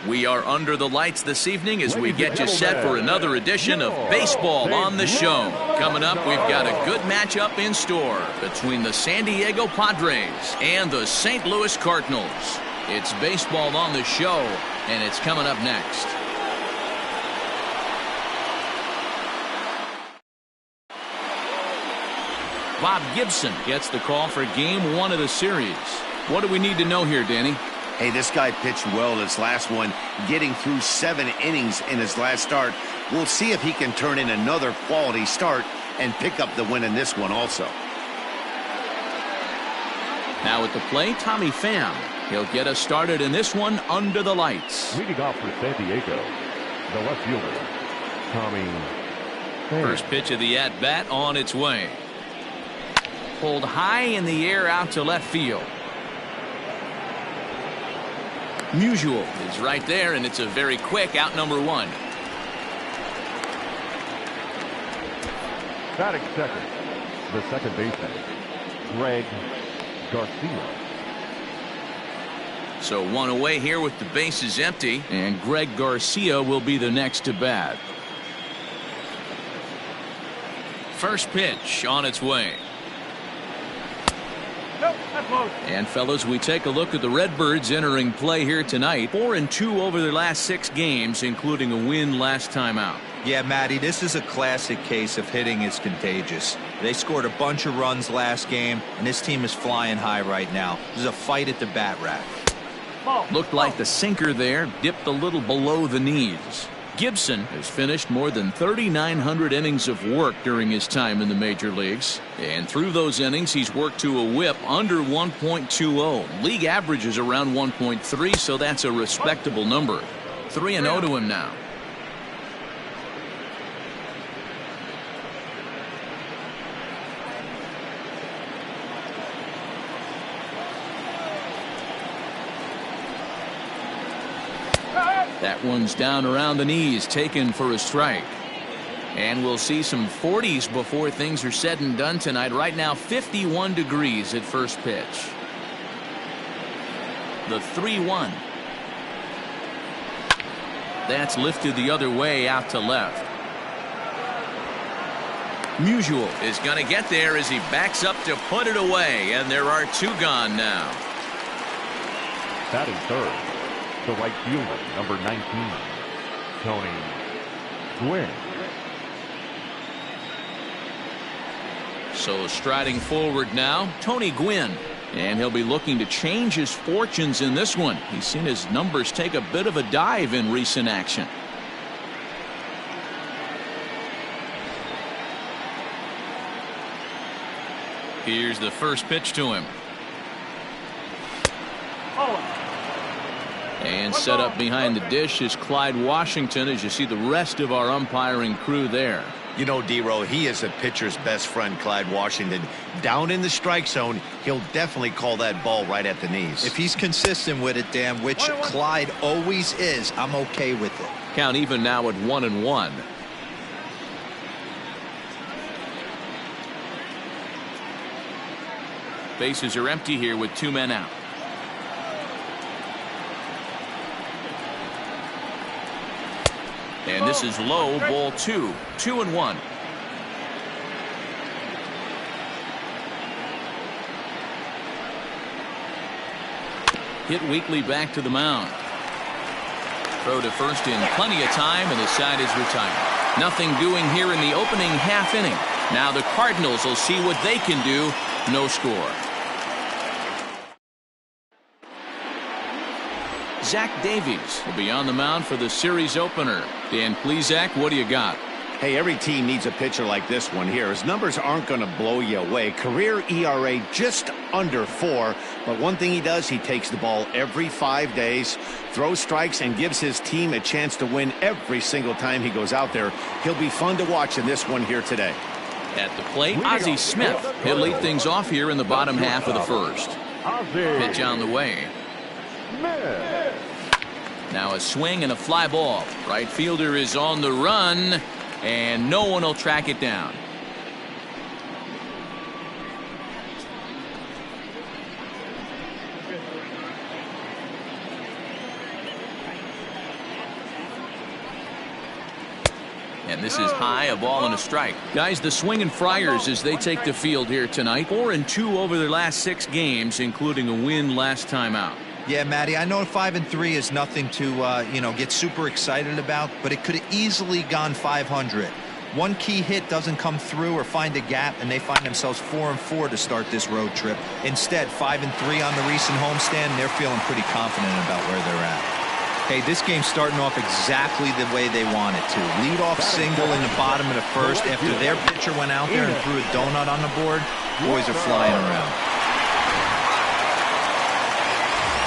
We are under the lights this evening as we get you set for another edition of Baseball on the Show. Coming up, we've got a good matchup in store between the San Diego Padres and the St. Louis Cardinals. It's Baseball on the Show, and it's coming up next. Bob Gibson gets the call for Game 1 of the series. What do we need to know here, Danny? Hey, this guy pitched well this last one, getting through 7 innings in his last start. We'll see if he can turn in another quality start and pick up the win in this one also. Now at the plate, Tommy Pham. He'll get us started in this one under the lights. Leading off for San Diego, the left fielder, Tommy Pham. First pitch of the at-bat on its way. Pulled high in the air out to left field. Musial is right there, and it's a very quick out number 1. Batting second, the second baseman, Greg Garcia. So 1 away here with the bases empty, and Greg Garcia will be the next to bat. First pitch on its way. And fellas, we take a look at the Redbirds entering play here tonight. 4-2 over their last 6 games, including a win last time out. Yeah, Matty, this is a classic case of hitting is contagious. They scored a bunch of runs last game, and this team is flying high right now. There's a fight at the bat rack. Looked like the sinker there dipped a little below the knees. Gibson has finished more than 3,900 innings of work during his time in the major leagues. And through those innings, he's worked to a whip under 1.20. League average is around 1.3, so that's a respectable number. 3-0 to him now. That one's down around the knees, taken for a strike. And we'll see some 40s before things are said and done tonight. Right now, 51 degrees at first pitch. The 3-1. That's lifted the other way out to left. Musial is going to get there as he backs up to put it away. And there are 2 gone now. Batting third, the right fielder, number 19, Tony Gwynn. So striding forward now, Tony Gwynn. And he'll be looking to change his fortunes in this one. He's seen his numbers take a bit of a dive in recent action. Here's the first pitch to him. And set up behind the dish is Clyde Washington, as you see the rest of our umpiring crew there. You know, D-Row, he is a pitcher's best friend, Clyde Washington. Down in the strike zone, he'll definitely call that ball right at the knees. If he's consistent with it, Dan, which Clyde always is, I'm okay with it. Count even now at 1-1. Bases are empty here with 2 men out. And this is low, ball 2. 2-1. Hit weakly back to the mound. Throw to first in plenty of time, and the side is retired. Nothing doing here in the opening half inning. Now the Cardinals will see what they can do. No score. Zach Davies will be on the mound for the series opener. Dan, please, Zach, what do you got? Hey, every team needs a pitcher like this one here. His numbers aren't going to blow you away. Career ERA just under 4. But one thing he does, he takes the ball every 5 days, throws strikes, and gives his team a chance to win every single time he goes out there. He'll be fun to watch in this one here today. At the plate, Ozzie Smith. He'll lead things off here in the bottom half of the first. Pitch on the way. Now a swing and a fly ball. Right fielder is on the run, and no one will track it down. And this is high, a ball and a strike. Guys, the Swingin' Friars as they take the field here tonight. 4-2 over their last 6 games, including a win last time out. Yeah, Matty, I know 5-3 is nothing to, get super excited about, but it could have easily gone 500. One key hit doesn't come through or find a gap, and they find themselves 4-4 to start this road trip. Instead, 5-3 on the recent homestand, and they're feeling pretty confident about where they're at. Hey, this game's starting off exactly the way they want it to. Lead-off single in the bottom of the first after their pitcher went out there and threw a donut on the board. Boys are flying around.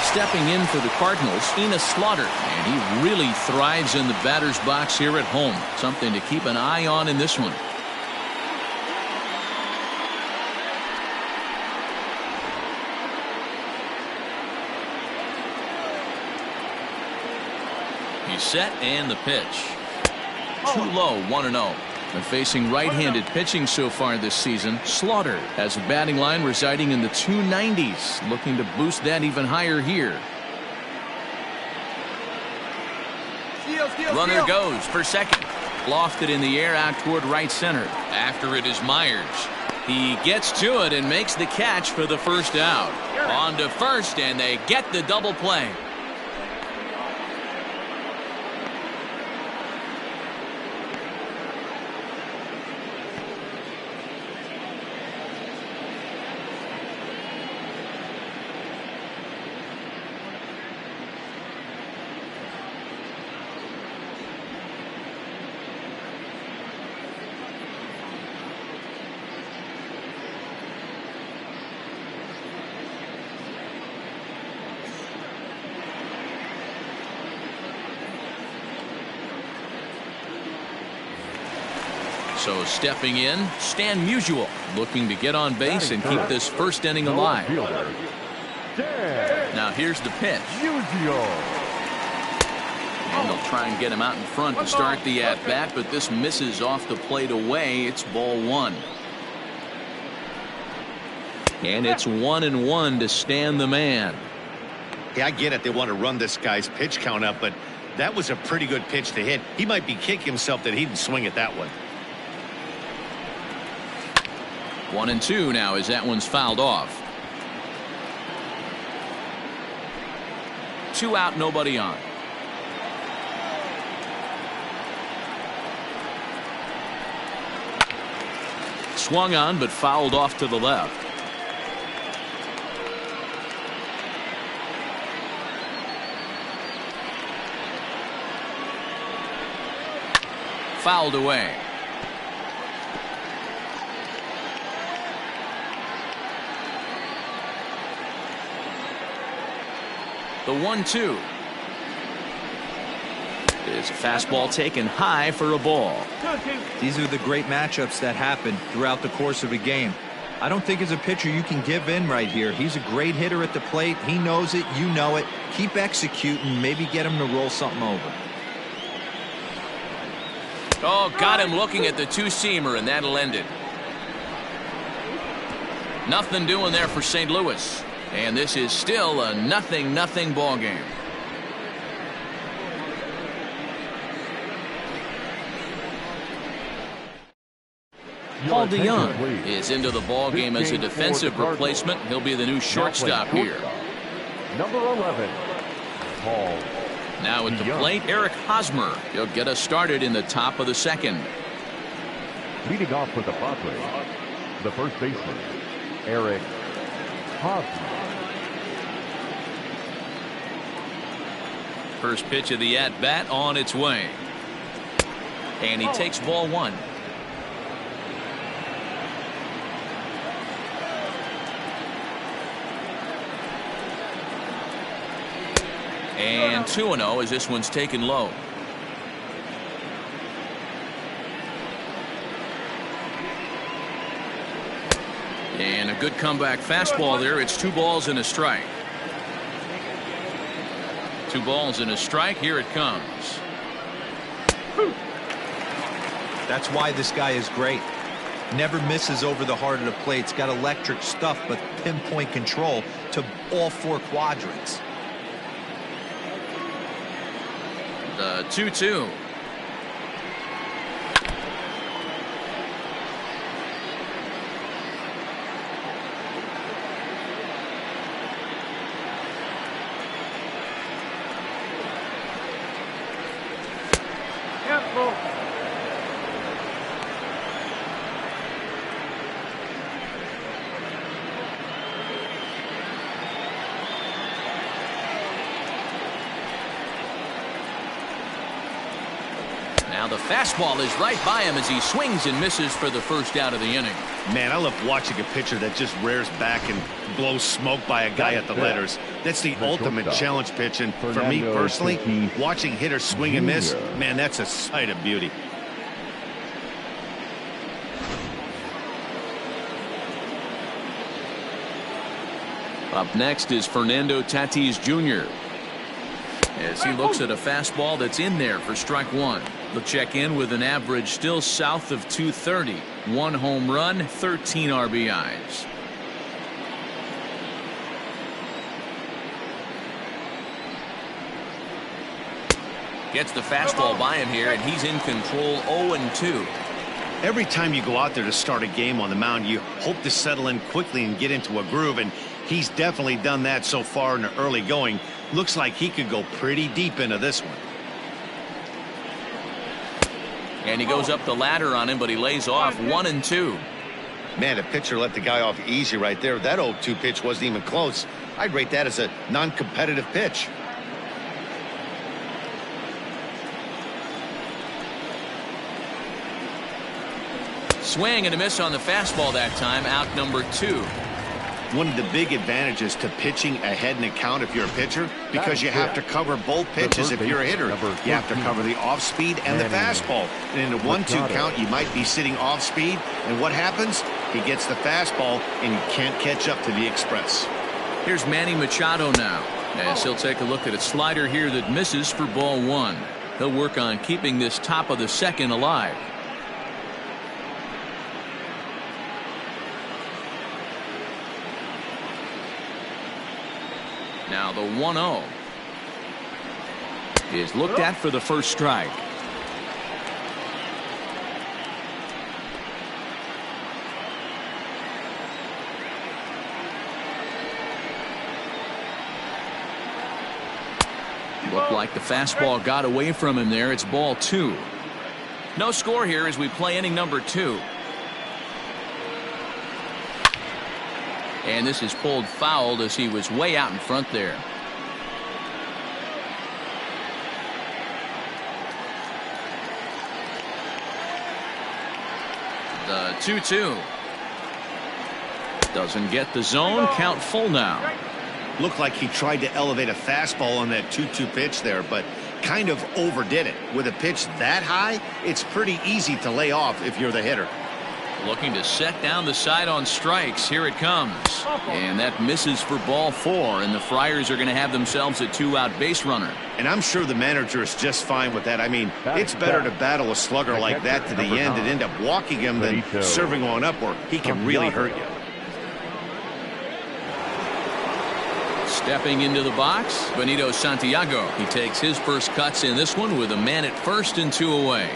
Stepping in for the Cardinals, Enos Slaughter, and he really thrives in the batter's box here at home. Something to keep an eye on in this one. He's set and the pitch. Too low, 1-0. And facing right-handed pitching so far this season, Slaughter has a batting line residing in the 290s, looking to boost that even higher here. Runner goes for second. Lofted in the air out toward right center. After it is Myers. He gets to it and makes the catch for the first out. On to first, and they get the double play. So stepping in, Stan Musial, looking to get on base and keep this first inning alive. Now here's the pitch. And they'll try and get him out in front to start the at-bat, but this misses off the plate away. It's ball 1. And it's 1-1 to Stan the man. Yeah, I get it. They want to run this guy's pitch count up, but that was a pretty good pitch to hit. He might be kicking himself that he didn't swing at that one. 1-2 now as that one's fouled off. 2 out, nobody on. Swung on but fouled off to the left. Fouled away. The 1-2. It's a fastball taken high for a ball. These are the great matchups that happen throughout the course of a game. I don't think as a pitcher you can give in right here. He's a great hitter at the plate. He knows it. You know it. Keep executing. Maybe get him to roll something over. Oh, got him looking at the two-seamer, and that'll end it. Nothing doing there for St. Louis. And this is still a 0-0 ball game. Paul DeYoung is into the ball game as a defensive replacement. He'll be the new shortstop here. Number 11, Paul. Now at the plate, Eric Hosmer. He'll get us started in the top of the second. Leading off for the Padres, the first baseman, Eric Hosmer. First pitch of the at-bat on its way. And he takes ball 1. And 2-0 as this one's taken low. And a good comeback fastball there. It's 2 balls and a strike. 2 balls and a strike. Here it comes. That's why this guy is great. Never misses over the heart of the plate. It's got electric stuff, but pinpoint control to all 4 quadrants. The 2-2. Now the fastball is right by him as he swings and misses for the first out of the inning. Man, I love watching a pitcher that just rears back and blows smoke by a guy at the letters. That's the ultimate challenge pitch, and for me personally, watching hitters swing and miss, man, that's a sight of beauty. Up next is Fernando Tatis Jr. as he looks at a fastball that's in there for strike one. He'll check in with an average still south of 230. 1 home run, 13 RBIs. Gets the fastball by him here, and he's in control 0-2. Every time you go out there to start a game on the mound, you hope to settle in quickly and get into a groove, and he's definitely done that so far in the early going. Looks like he could go pretty deep into this one. And he goes up the ladder on him, but he lays off 1-2. Man, the pitcher let the guy off easy right there. That 0-2 pitch wasn't even close. I'd rate that as a non-competitive pitch. Swing and a miss on the fastball that time. Out number 2. One of the big advantages to pitching ahead in the count if you're a pitcher, because you have to cover both pitches if you're a hitter. You have to cover the off speed and the fastball. And in a 1-2 count, you might be sitting off speed, and what happens? He gets the fastball, and you can't catch up to the express. Here's Manny Machado now, as he'll take a look at a slider here that misses for ball 1. He'll work on keeping this top of the second alive. Now the 1-0 is looked at for the first strike. Looked like the fastball got away from him there. It's ball 2. No score here as we play inning number 2. And this is pulled foul as he was way out in front there. The 2-2 doesn't get the zone. Count full now. Looked like he tried to elevate a fastball on that 2-2 pitch there, but kind of overdid it. With a pitch that high, it's pretty easy to lay off if you're the hitter. Looking to set down the side on strikes. Here it comes. And that misses for ball 4. And the Friars are going to have themselves a 2-out base runner. And I'm sure the manager is just fine with that. I mean, it's better to battle a slugger like that to the end and end up walking him than serving on upward. He can really hurt you. Stepping into the box, Benito Santiago. He takes his first cuts in this one with a man at first and 2 away.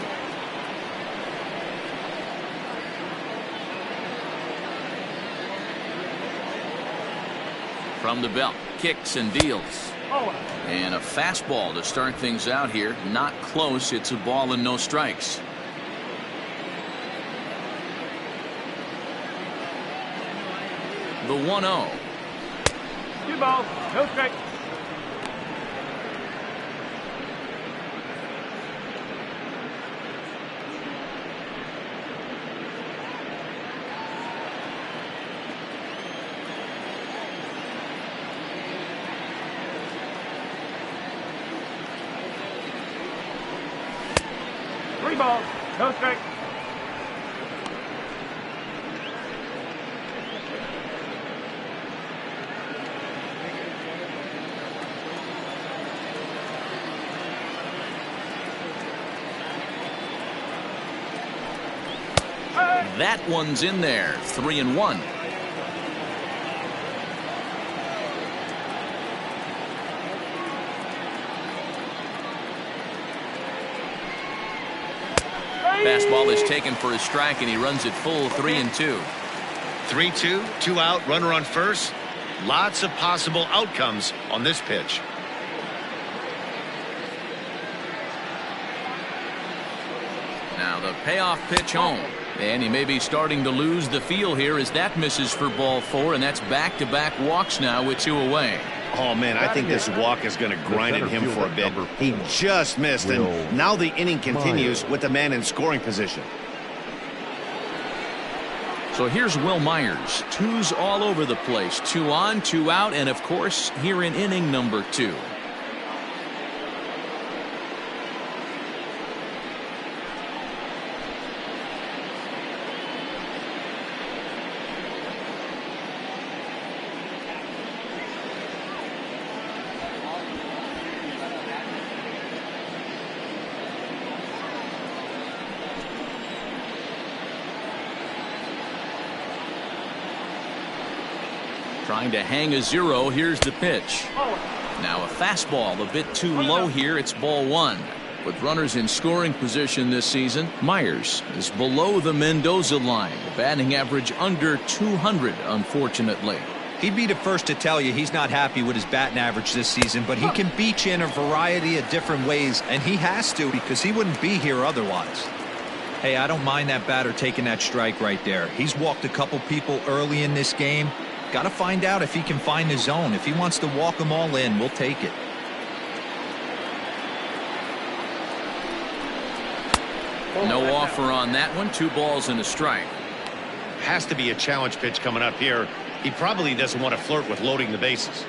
From the belt, kicks and deals. And a fastball to start things out here. Not close. It's a ball and no strikes. The 1-0. 2 balls, no strikes. Balls, no strike. That one's in there. 3-1. Fastball is taken for a strike, and he runs it full 3-2. 3-2, 2 out, runner on first. Lots of possible outcomes on this pitch. Now the payoff pitch home. And he may be starting to lose the feel here as that misses for ball 4, and that's back-to-back walks now with 2 away. Oh, man, I think this walk is going to grind at him for a bit. He just missed, and now the inning continues with the man in scoring position. So here's Will Myers. Twos all over the place. 2 on, 2 out, and of course, here in inning number 2. Trying to hang a 0. Here's the pitch. Now a fastball a bit too low here. It's ball 1. With runners in scoring position this season, Myers is below the Mendoza line. Batting average under 200, unfortunately. He'd be the first to tell you he's not happy with his batting average this season, but he can beat you in a variety of different ways, and he has to because he wouldn't be here otherwise. Hey, I don't mind that batter taking that strike right there. He's walked a couple people early in this game. Got to find out if he can find the zone. If he wants to walk them all in, we'll take it. No offer on that one. 2 balls and a strike. Has to be a challenge pitch coming up here. He probably doesn't want to flirt with loading the bases.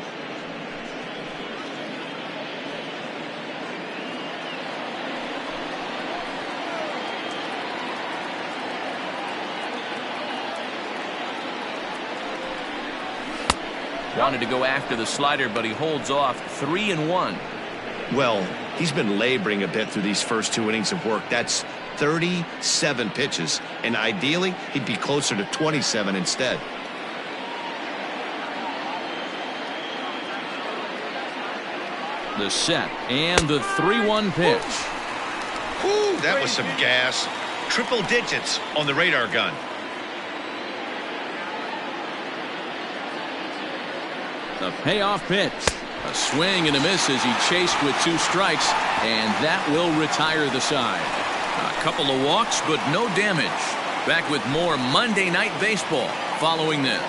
Wanted to go after the slider, but he holds off. 3-1. Well, he's been laboring a bit through these first 2 innings of work. That's 37 pitches, and ideally he'd be closer to 27 instead. The set and the 3-1 pitch. Whew, that was some gas. Triple digits on the radar gun. The payoff pitch. A swing and a miss as he chased with 2 strikes, and that will retire the side. A couple of walks, but no damage. Back with more Monday Night Baseball following this.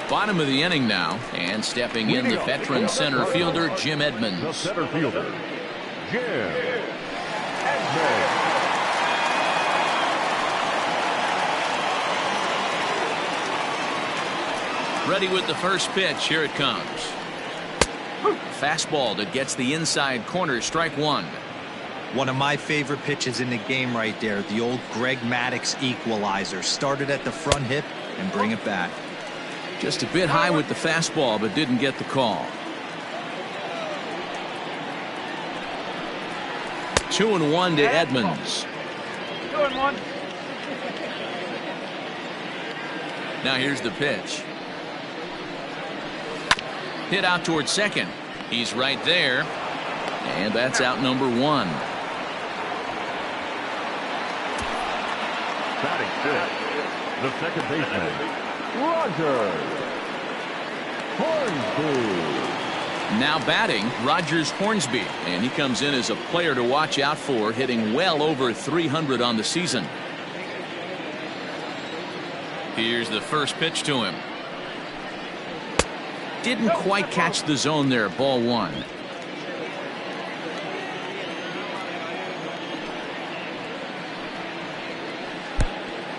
Bottom of the inning now, and stepping in the veteran center fielder Jim Edmonds. The center fielder, Jim Edmonds. Ready with the first pitch. Here it comes. Fastball that gets the inside corner. Strike 1. One of my favorite pitches in the game right there. The old Greg Maddux equalizer. Started at the front hip and bring it back. Just a bit high with the fastball, but didn't get the call. 2-1 to Edmonds. 2-1. Now here's the pitch. Hit out towards second. He's right there. And that's out number 1. Batting 5th, the second baseman, Hornsby. Now batting, Rogers Hornsby. And he comes in as a player to watch out for, hitting well over 300 on the season. Here's the first pitch to him. Didn't quite catch the zone there. Ball 1.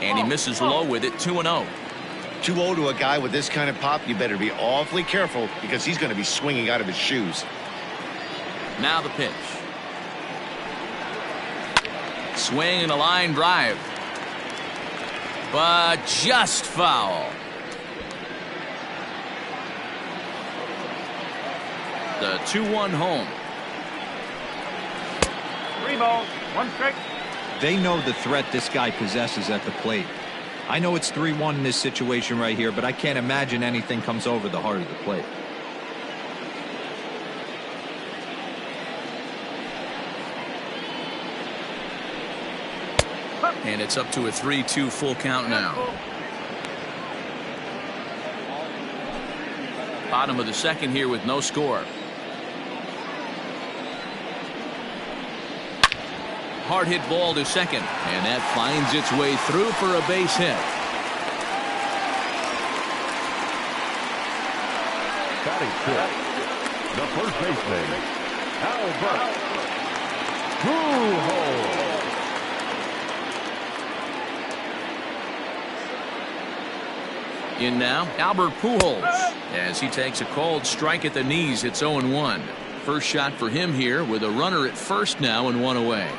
And he misses low with it. 2-0. 2-0 to a guy with this kind of pop. You better be awfully careful because he's going to be swinging out of his shoes. Now the pitch. Swing and a line drive. But just foul. The 2-1 home. 3 balls, 1 strike. They know the threat this guy possesses at the plate. I know it's 3-1 in this situation right here, but I can't imagine anything comes over the heart of the plate. And it's up to a 3-2 full count now. Bottom of the second here with no score. Hard hit ball to second, and that finds its way through for a base hit. Batting fifth, the first baseman, Albert Pujols. In now, Albert Pujols, as he takes a called strike at the knees. It's 0-1. First shot for him here with a runner at first now and one away.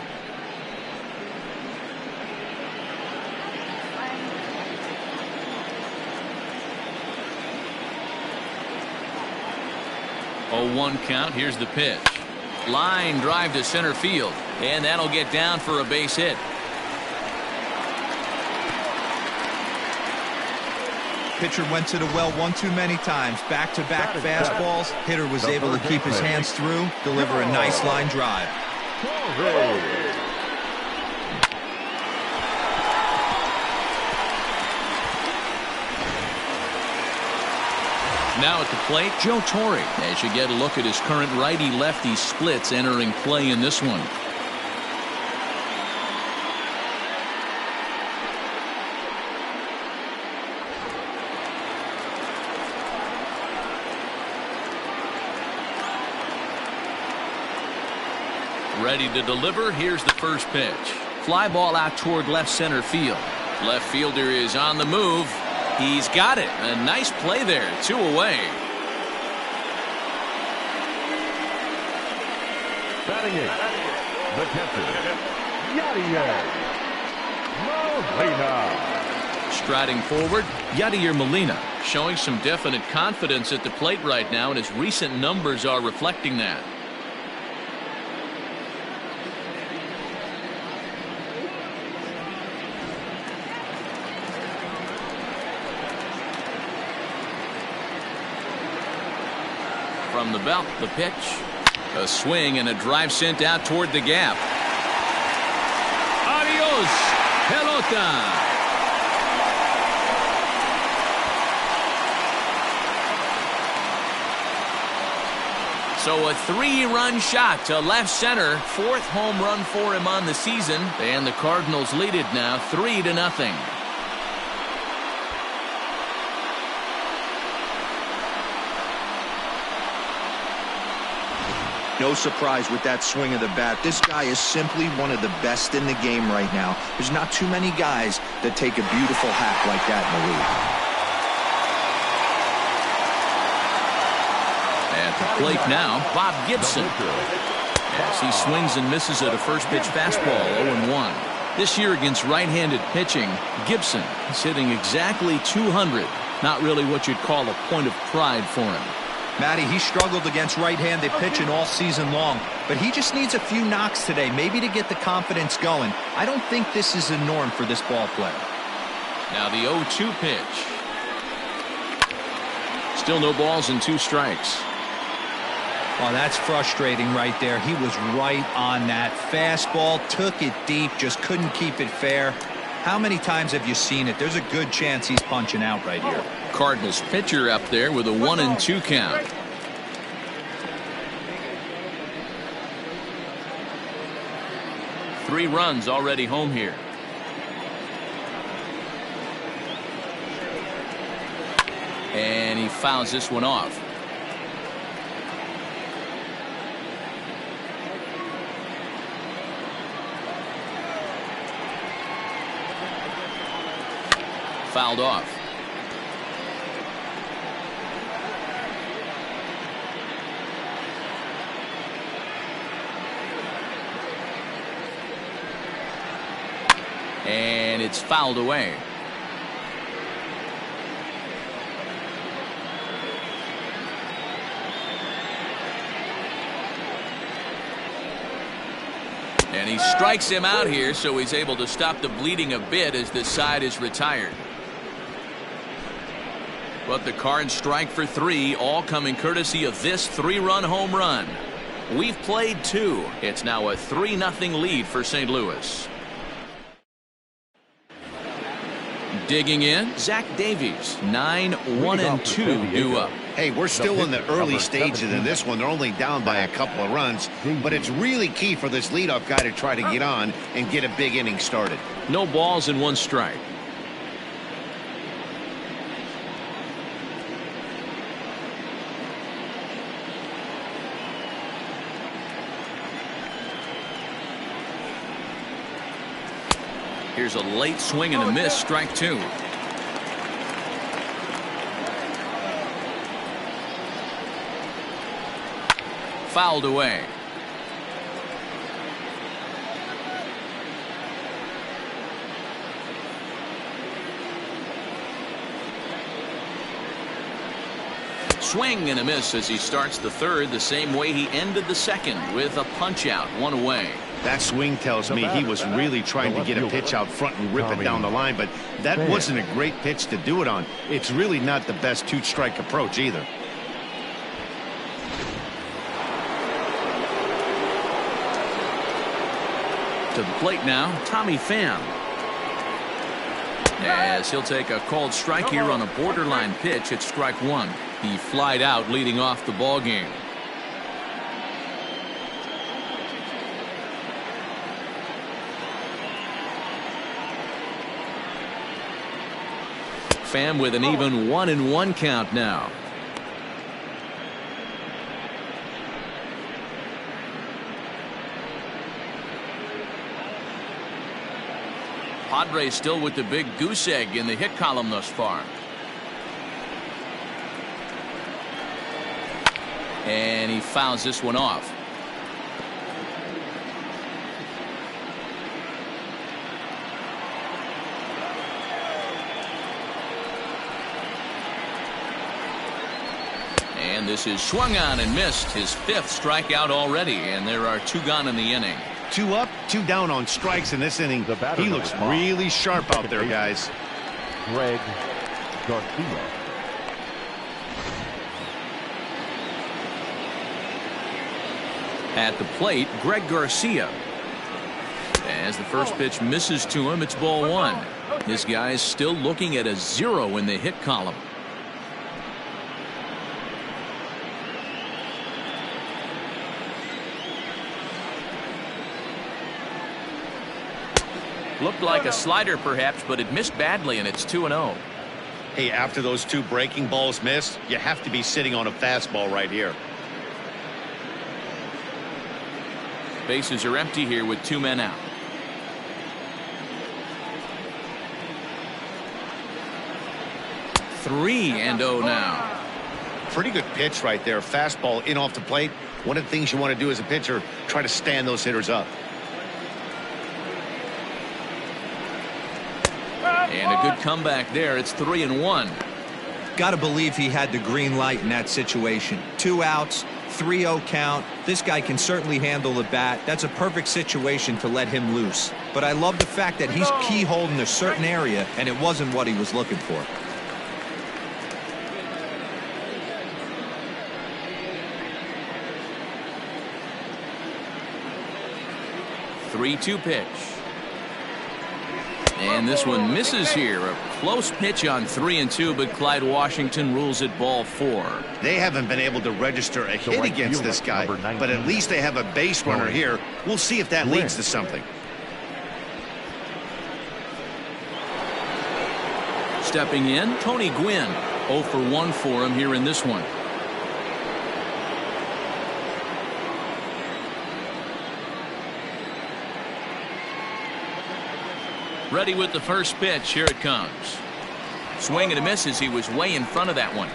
Oh, 1 count. Here's the pitch. Line drive to center field, and that'll get down for a base hit. Pitcher went to the well one too many times. Back-to-back fastballs. Hitter was able to keep his hands through, deliver a nice line drive. Now at the plate, Joe Torre, as you get a look at his current righty-lefty splits entering play in this one. Ready to deliver. Here's the first pitch. Fly ball out toward left center field. Left fielder is on the move. He's got it. A nice play there. 2 away. Batting eighth, the catcher, Yadier Molina. Striding forward, Yadier Molina, showing some definite confidence at the plate right now, and his recent numbers are reflecting that. From the belt, the pitch. A swing and a drive sent out toward the gap. Adios, pelota. So a 3-run shot to left center. 4th home run for him on the season. And the Cardinals lead it now 3-0. No surprise with that swing of the bat. This guy is simply one of the best in the game right now. There's not too many guys that take a beautiful hack like that in the league. At the plate now, Bob Gibson. As he swings and misses at a first pitch fastball, 0-1. This year against right-handed pitching, Gibson is hitting exactly 200. Not really what you'd call a point of pride for him. Matty, he struggled against right-handed pitching all season long, but he just needs a few knocks today, maybe to get the confidence going. I don't think this is a norm for this ball player. Now the 0-2 pitch. Still no balls and 2 strikes. Oh, that's frustrating right there. He was right on that fastball, took it deep, just couldn't keep it fair. How many times have you seen it? There's a good chance he's punching out right here. Cardinals pitcher up there with a 1-2 count. Three runs already home here. And he fouls this one off. Fouled off. And it's fouled away. And he strikes him out here, so he's able to stop the bleeding a bit as this side is retired. But the Cards strike for 3, all coming courtesy of this 3-run home run. We've played 2. It's now a 3-0 lead for St. Louis. Digging in, Zach Davies, 9-1-2 due up. Hey, we're still in the early number stages 17. of this one. They're only down by a couple of runs, but it's really key for this leadoff guy to try to get on and get a big inning started. No balls and 1 strike. Here's a late swing and a miss, strike 2. Fouled away. Swing and a miss as he starts the 3rd the same way he ended the 2nd with a punch out, 1 away. That swing tells me he was really trying to get a pitch out front and rip it down the line, but that wasn't a great pitch to do it on. It's really not the best 2-strike approach either. To the plate now, Tommy Pham. As he'll take a called strike here on a borderline pitch at strike 1. He flied out leading off the ball game. Pham with an even 1-1 count now. Padres still with the big goose egg in the hit column thus far. And he fouls this one off. And this is swung on and missed, his 5th strikeout already, and there are 2 gone in the inning. 2 up, 2 down on strikes in this inning. He looks really sharp out there, guys. Greg Garcia. At the plate, Greg Garcia. As the first pitch misses to him, it's ball 1. This guy is still looking at a 0 in the hit column. Looked like a slider perhaps, but it missed badly, and it's 2-0. Hey, after those 2 breaking balls missed, you have to be sitting on a fastball right here. Bases are empty here with 2 men out. Three and 0 now. Pretty good pitch right there. Fastball in off the plate. One of the things you want to do as a pitcher, try to stand those hitters up. And a good comeback there. It's 3-1. Got to believe he had the green light in that situation. 2 outs, 3-0 count. This guy can certainly handle the bat. That's a perfect situation to let him loose. But I love the fact that he's keyholed in a certain area, and it wasn't what he was looking for. Three-two pitch. And this one misses here. A close pitch on 3-2, but Clyde Washington rules it ball 4. They haven't been able to register a hit against this guy, but at least they have a base runner here. We'll see if that leads to something. Stepping in, Tony Gwynn. 0 for 1 for him here in this one. Ready with the first pitch. Here it comes. Swing and a miss as he was way in front of that one.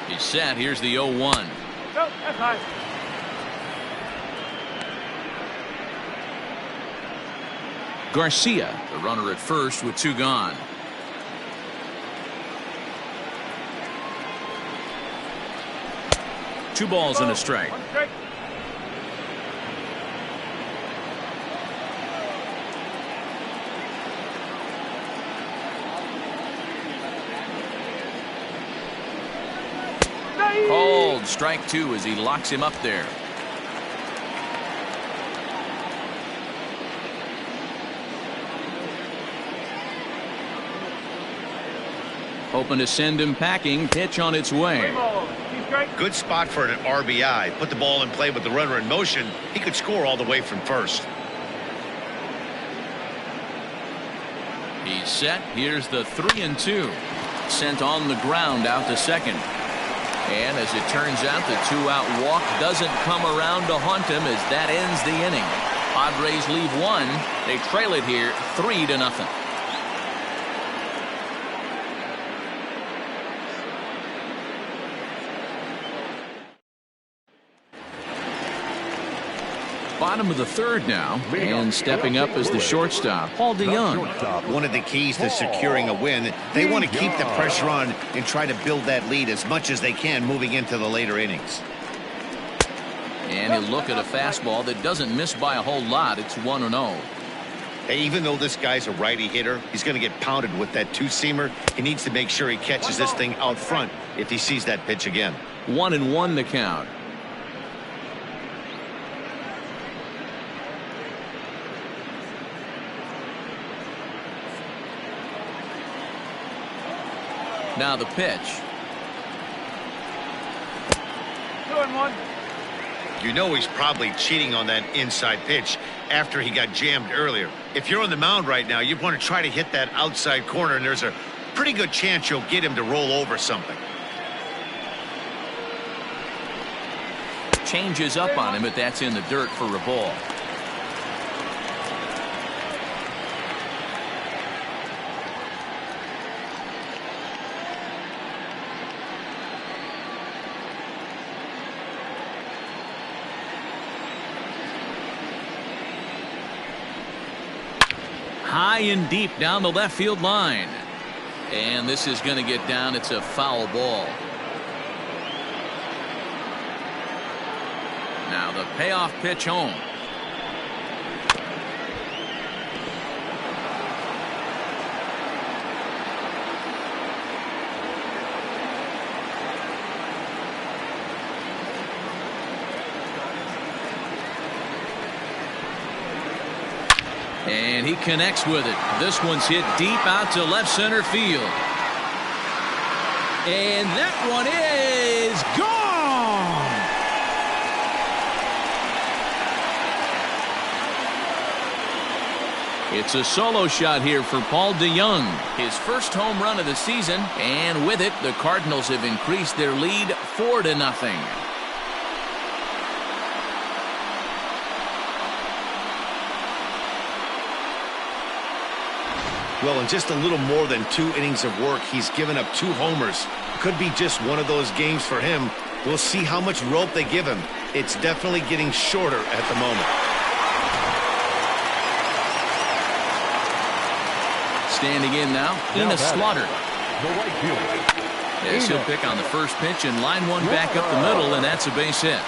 He's set. Here's the 0-1. No, that's high. Garcia, the runner at first with 2 gone. Two balls and a strike. 1 strike. Called strike 2 as he locks him up there. Hoping to send him packing. Pitch on its way. 3 balls, 2 strikes. Good spot for an RBI. Put the ball in play with the runner in motion. He could score all the way from first. He's set. Here's the 3-2. Sent on the ground out to second. And as it turns out, the 2-out walk doesn't come around to haunt him as that ends the inning. Padres leave 1. They trail it here 3-0. Bottom of the third now, and stepping up as the shortstop, Paul DeYoung. One of the keys to securing a win, they want to keep the pressure on and try to build that lead as much as they can moving into the later innings. And he'll look at a fastball that doesn't miss by a whole lot. It's 1-0. Hey, even though this guy's a righty hitter, he's going to get pounded with that two-seamer. He needs to make sure he catches this thing out front if he sees that pitch again. 1-1 the count. Now the pitch. 2-1. You know he's probably cheating on that inside pitch after he got jammed earlier. If you're on the mound right now, you want to try to hit that outside corner, and there's a pretty good chance you'll get him to roll over something. Changes up on him, but that's in the dirt for a ball. High and deep down the left field line. And this is going to get down. It's a foul ball. Now the payoff pitch home. And he connects with it. This one's hit deep out to left center field. And that one is gone. It's a solo shot here for Paul DeYoung. His first home run of the season. And with it, the Cardinals have increased their lead 4-0. Well, in just a little more than 2 innings of work, he's given up 2 homers. Could be just one of those games for him. We'll see how much rope they give him. It's definitely getting shorter at the moment. Standing in now, Ina Slaughter. The right fielder. Yes, he'll pick on the first pitch and line one back up the middle, and that's a base hit.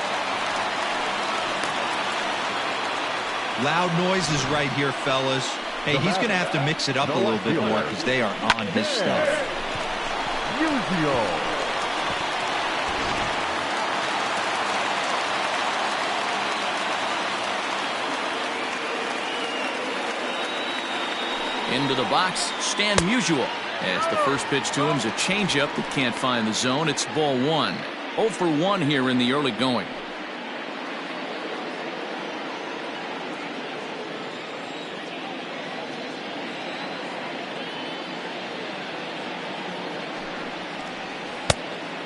Loud noises right here, fellas. Hey, he's going to have to mix it up a little bit more because they are on his stuff. Into the box, Stan Musial. As the first pitch to him is a changeup that can't find the zone. It's ball 1. 0 for 1 here in the early going.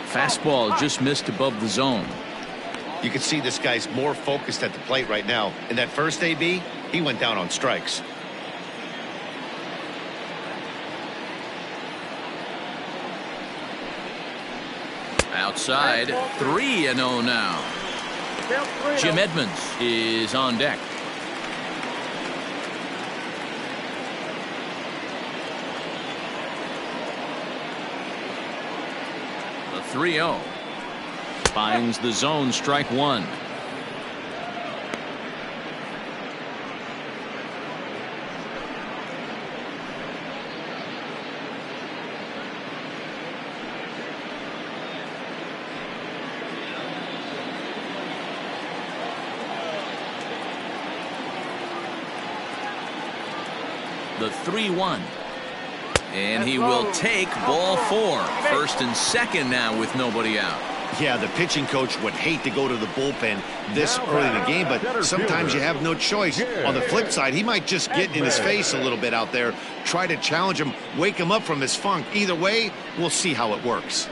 Fastball just missed above the zone. You can see this guy's more focused at the plate right now. In that first AB, he went down on strikes. Outside, 3-0 now. Jim Edmonds is on deck. The 3-0 finds the zone, strike 1. The 3-1. And he will take ball 4. First and second now with nobody out. Yeah, the pitching coach would hate to go to the bullpen this early in the game, but sometimes you have no choice. On the flip side, he might just get in his face a little bit out there, try to challenge him, wake him up from his funk. Either way, we'll see how it works.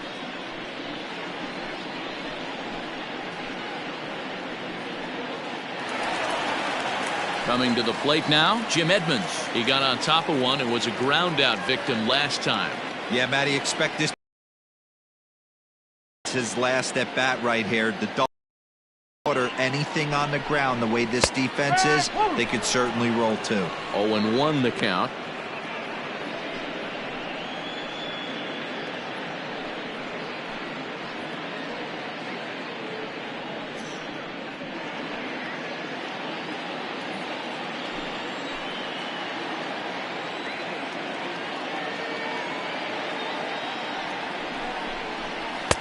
Coming to the plate now, Jim Edmonds. He got on top of one and was a ground out victim last time. Yeah, Matty, expect this. His last at bat right here. The dog order anything on the ground the way this defense is, they could certainly roll too. 0-1 the count.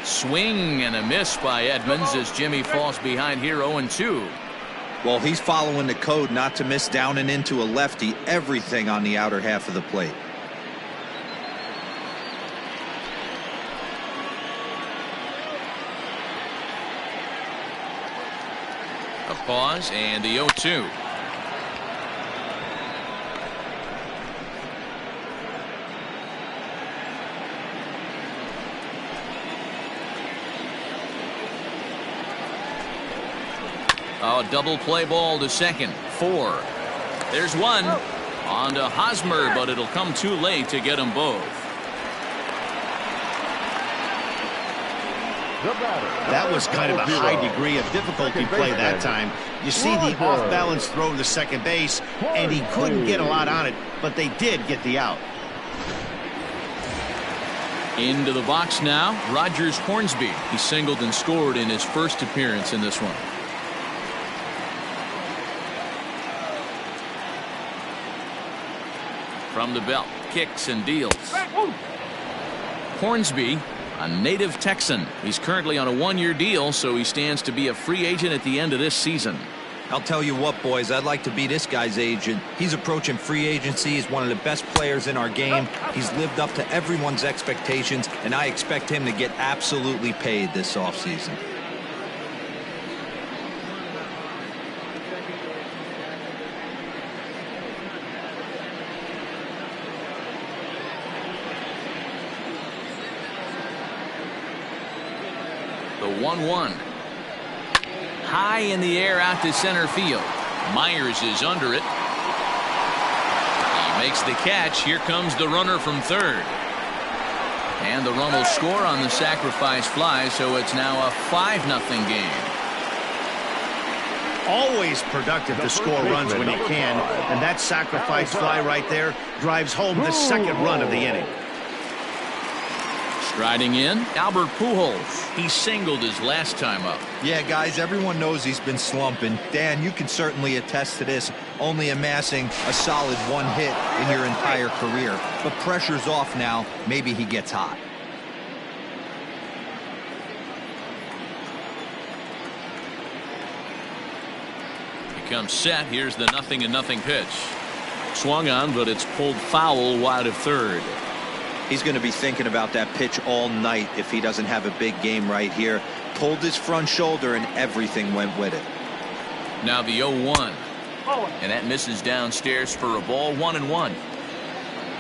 Swing and a miss by Edmonds as Jimmy falls behind here 0-2. Well, he's following the code not to miss down and into a lefty. Everything on the outer half of the plate. A pause and the 0-2. A double play ball to second. 4. There's one. On to Hosmer, but it'll come too late to get them both. That was kind of a high degree of difficulty play that time. You see the off-balance throw to second base, and he couldn't get a lot on it, but they did get the out. Into the box now, Rogers Hornsby. He singled and scored in his first appearance in this one. From the belt, kicks and deals. Hornsby, a native Texan. He's currently on a 1-year deal, so he stands to be a free agent at the end of this season. I'll tell you what, boys, I'd like to be this guy's agent. He's approaching free agency. He's one of the best players in our game. He's lived up to everyone's expectations, and I expect him to get absolutely paid this offseason. The 1-1. High in the air out to center field. Myers is under it. He makes the catch. Here comes the runner from third. And the run will score on the sacrifice fly, so it's now a 5-0 game. Always productive to score runs when you can, and that sacrifice fly right there drives home the second run of the inning. Striding in, Albert Pujols. He singled his last time up. Yeah, guys, everyone knows he's been slumping. Dan, you can certainly attest to this, only amassing a solid 1 hit in your entire career. But pressure's off now. Maybe he gets hot. He comes set. Here's the 0-0 pitch. Swung on, but it's pulled foul wide of third. He's going to be thinking about that pitch all night if he doesn't have a big game right here. Pulled his front shoulder and everything went with it. Now the 0-1. And that misses downstairs for a ball. 1-1.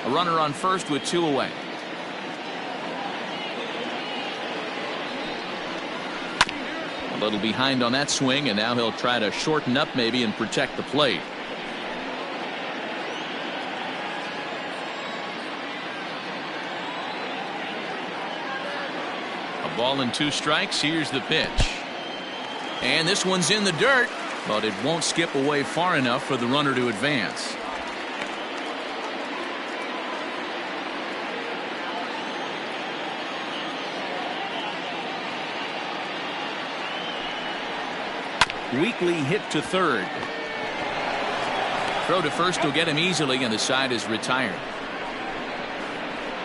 A runner on first with 2 away. A little behind on that swing, and now he'll try to shorten up maybe and protect the plate. Ball and 2 strikes. Here's the pitch. And this one's in the dirt, but it won't skip away far enough for the runner to advance. Weakly hit to third. Throw to first will get him easily, and the side is retired.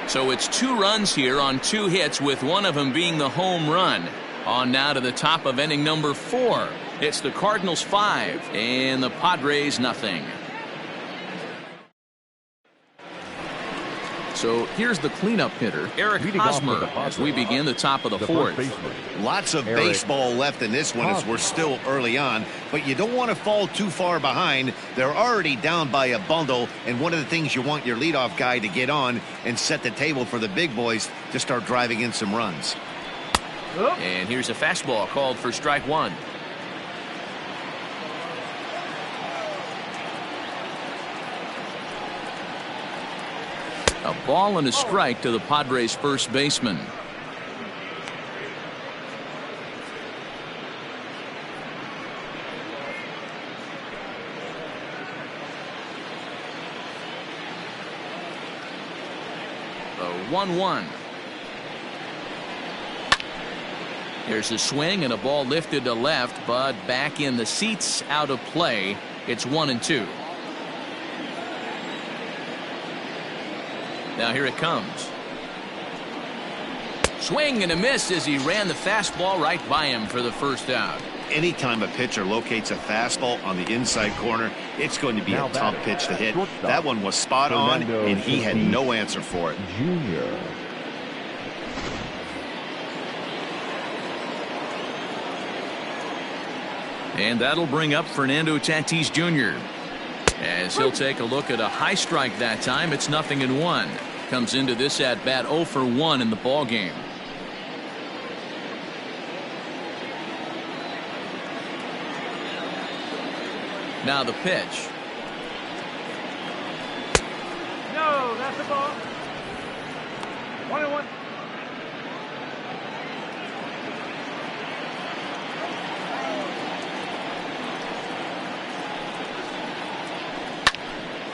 So it's 2 runs here on 2 hits, with one of them being the home run. On now to the top of inning number 4. It's the Cardinals 5 and the Padres 0. So here's the cleanup hitter, Eric Leading off with Hosmer, the as we begin the top of the first fourth. baseman, Lots of Eric baseball left in this one as we're still early on, but you don't want to fall too far behind. They're already down by a bundle, and one of the things you want your leadoff guy to get on and set the table for the big boys to start driving in some runs. And here's a fastball called for strike one. A ball and a strike to the Padres first baseman. The 1-1. Here's a swing and a ball lifted to left, but back in the seats, out of play. It's 1-2. Now here it comes. Swing and a miss as he ran the fastball right by him for the first out. Anytime a pitcher locates a fastball on the inside corner, it's going to be a tough pitch to hit. That one was spot on, Fernando and he had no Tatis answer for it. Jr. And that'll bring up Fernando Tatis Jr. as he'll take a look at a high strike that time. It's 0-1. Comes into this at bat 0 for 1 in the ball game. Now the pitch. No, that's the ball. 1-1.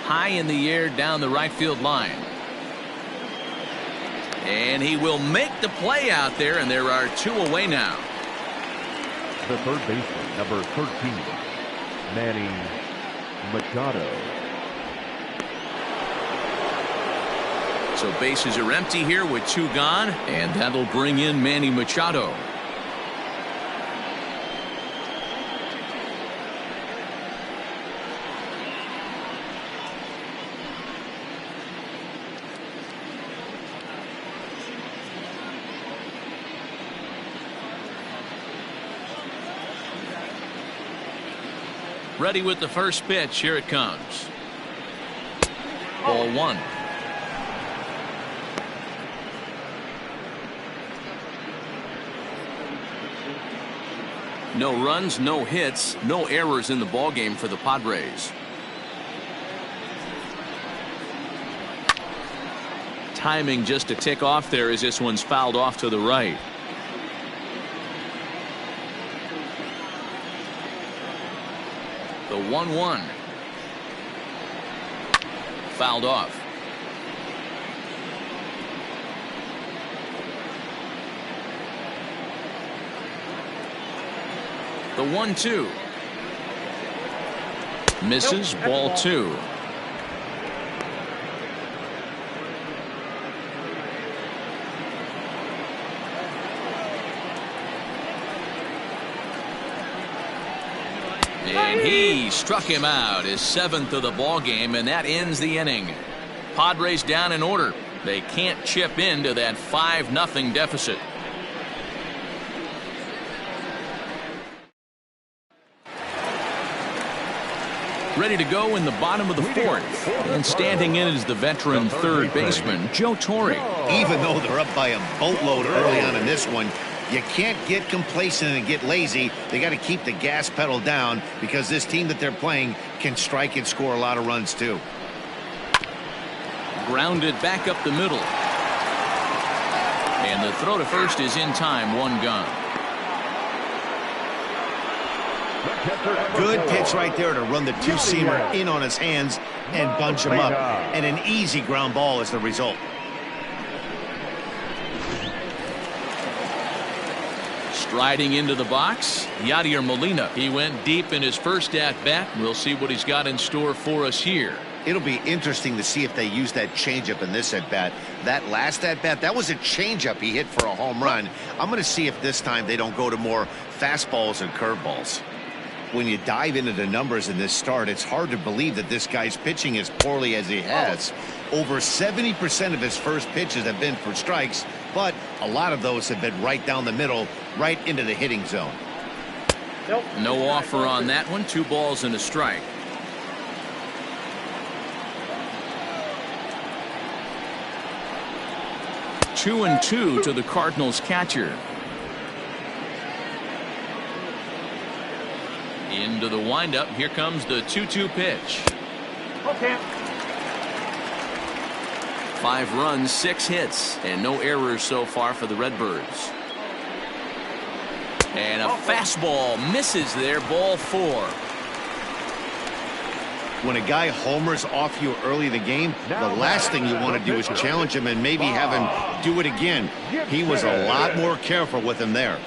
High in the air down the right field line. And he will make the play out there, and there are 2 away now. The third baseman, number 13, Manny Machado. So bases are empty here with 2 gone, and that'll bring in Manny Machado. Ready with the first pitch. Here it comes. Ball 1. No runs, no hits, no errors in the ball game for the Padres. Timing just a tick off there as this one's fouled off to the right. The 1-1. Fouled off. The 1-2. Misses. Ball 2. And he struck him out, his 7th of the ball game, and that ends the inning. Padres down in order. They can't chip into that 5-0 deficit. Ready to go in the bottom of the 4th. And standing in is the veteran third baseman, Joe Torre. Even though they're up by a boatload early on in this one, you can't get complacent and get lazy. They got to keep the gas pedal down because this team that they're playing can strike and score a lot of runs too. Grounded back up the middle. And the throw to first is in time. 1 gone. Good pitch right there to run the 2-seamer in on his hands and bunch him up. And an easy ground ball is the result. Striding into the box, Yadier Molina. He went deep in his first at-bat. We'll see what he's got in store for us here. It'll be interesting to see if they use that changeup in this at-bat. That last at-bat, that was a changeup he hit for a home run. I'm going to see if this time they don't go to more fastballs and curveballs. when you dive into the numbers in this start, it's hard to believe that this guy's pitching as poorly as he has. Over 70% of his first pitches have been for strikes, but a lot of those have been right down the middle, right into the hitting zone. No offer on that one. 2 balls and a strike. Two and 2 to the Cardinals catcher. Into the windup. Here comes the 2-2 pitch. Okay. 5 runs, 6 hits, and no errors so far for the Redbirds. And a fastball misses there. Ball 4. When a guy homers off you early in the game, the last thing you want to do is challenge him and maybe have him do it again. He was a lot more careful with him there.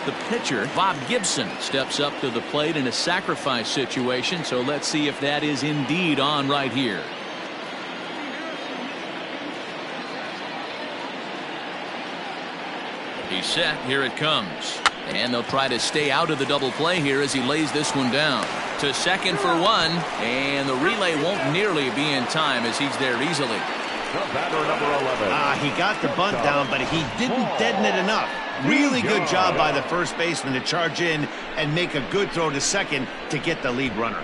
The pitcher, Bob Gibson, steps up to the plate in a sacrifice situation, so let's see if that is indeed on right here. He's set. Here it comes. And they'll try to stay out of the double play here as he lays this one down. To second for 1, and the relay won't nearly be in time as he's there easily. Batter number 11. He got the bunt down, but he didn't deaden it enough. Really good job by the first baseman to charge in and make a good throw to second to get the lead runner.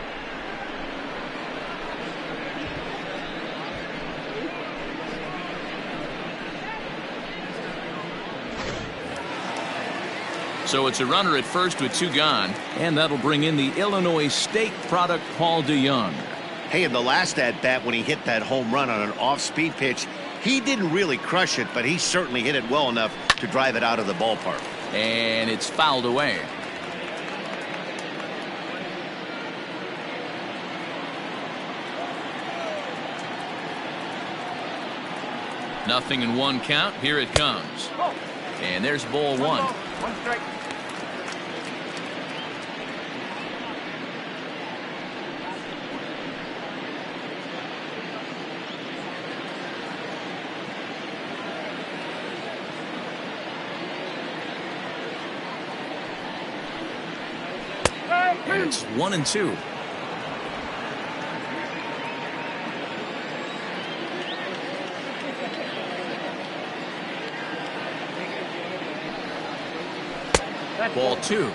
So it's a runner at first with 2 gone, and that'll bring in the Illinois State product, Paul DeYoung. Hey, in the last at-bat when he hit that home run on an off-speed pitch, he didn't really crush it, but he certainly hit it well enough to drive it out of the ballpark. And it's fouled away. Nothing in 1 count. Here it comes. And there's ball 1. 1 strike. It's 1 and 2. Ball 2.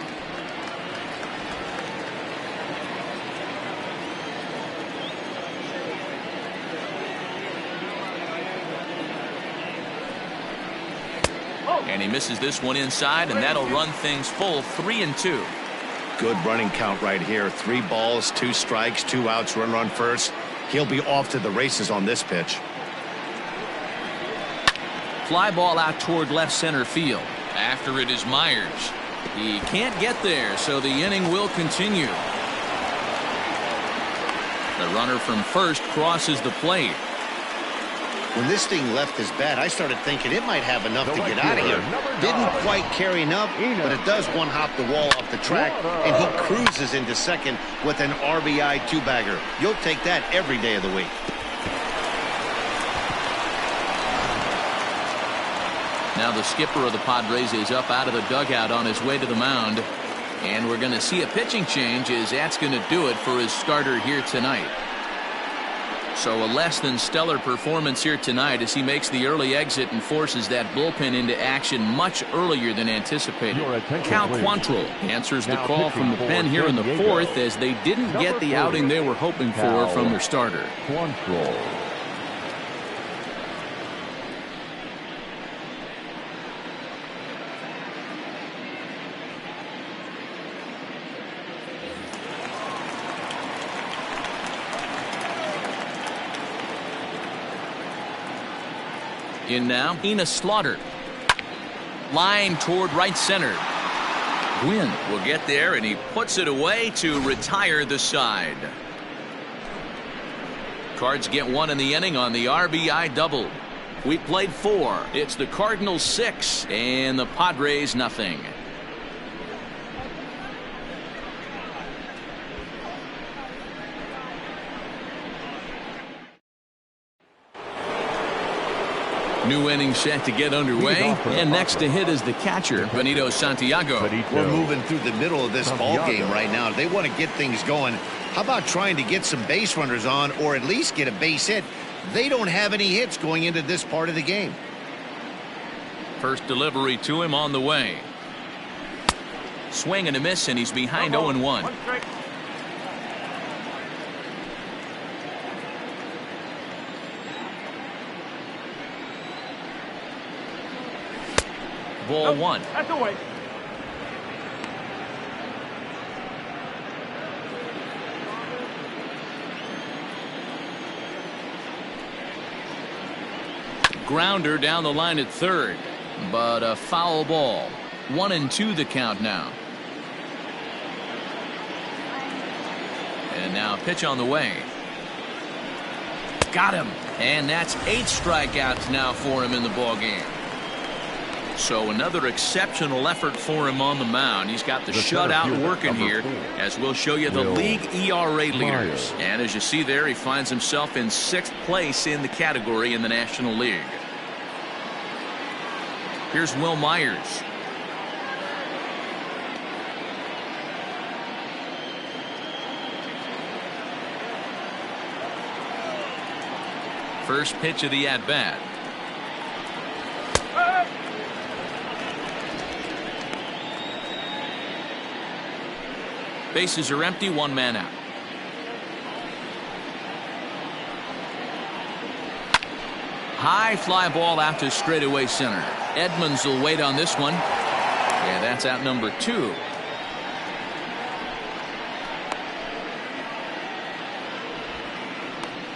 And he misses this one inside, and that'll run things full. 3 and 2. Good running count right here. 3 balls, 2 strikes, 2 outs, runner on first. He'll be off to the races on this pitch. Fly ball out toward left center field. After it is Myers. He can't get there, so the inning will continue. The runner from first crosses the plate. When this thing left his bat, I started thinking it might have enough to get out of here. Didn't quite carry enough, but it does one-hop the wall off the track, and he cruises into second with an RBI 2-bagger. You'll take that every day of the week. Now the skipper of the Padres is up out of the dugout on his way to the mound. And we're going to see a pitching change as that's going to do it for his starter here tonight. So a less than stellar performance here tonight as he makes the early exit and forces that bullpen into action much earlier than anticipated. Cal Quantrill answers the call from the pen here in the 4th as they didn't get the outing they were hoping for from their starter. Quantrill. In now, Ina Slaughter. Line toward right center. Gwynn will get there, and he puts it away to retire the side. Cards get 1 in the inning on the RBI double. We played 4. It's the Cardinals 6 and the Padres nothing. New inning set to get underway, and next to hit is the catcher, Benito Santiago. We're moving through the middle of this ball game right now. They want to get things going. How about trying to get some base runners on, or at least get a base hit? They don't have any hits going into this part of the game. First delivery to him on the way. Swing and a miss, and he's behind 0-1. One strike. Ball one. That's away. Grounder down the line at third, but a foul ball. 1-2 the count now. And now pitch on the way. Got him. And that's 8 strikeouts now for him in the ball game. So another exceptional effort for him on the mound. He's got the shutout working here, as we'll show you the league ERA leaders. And as you see there, he finds himself in 6th place in the category in the National League. Here's Will Myers. First pitch of the at-bat. Bases are empty, 1 man out. High fly ball out to straightaway center. Edmonds will wait on this one. Yeah, that's out number 2.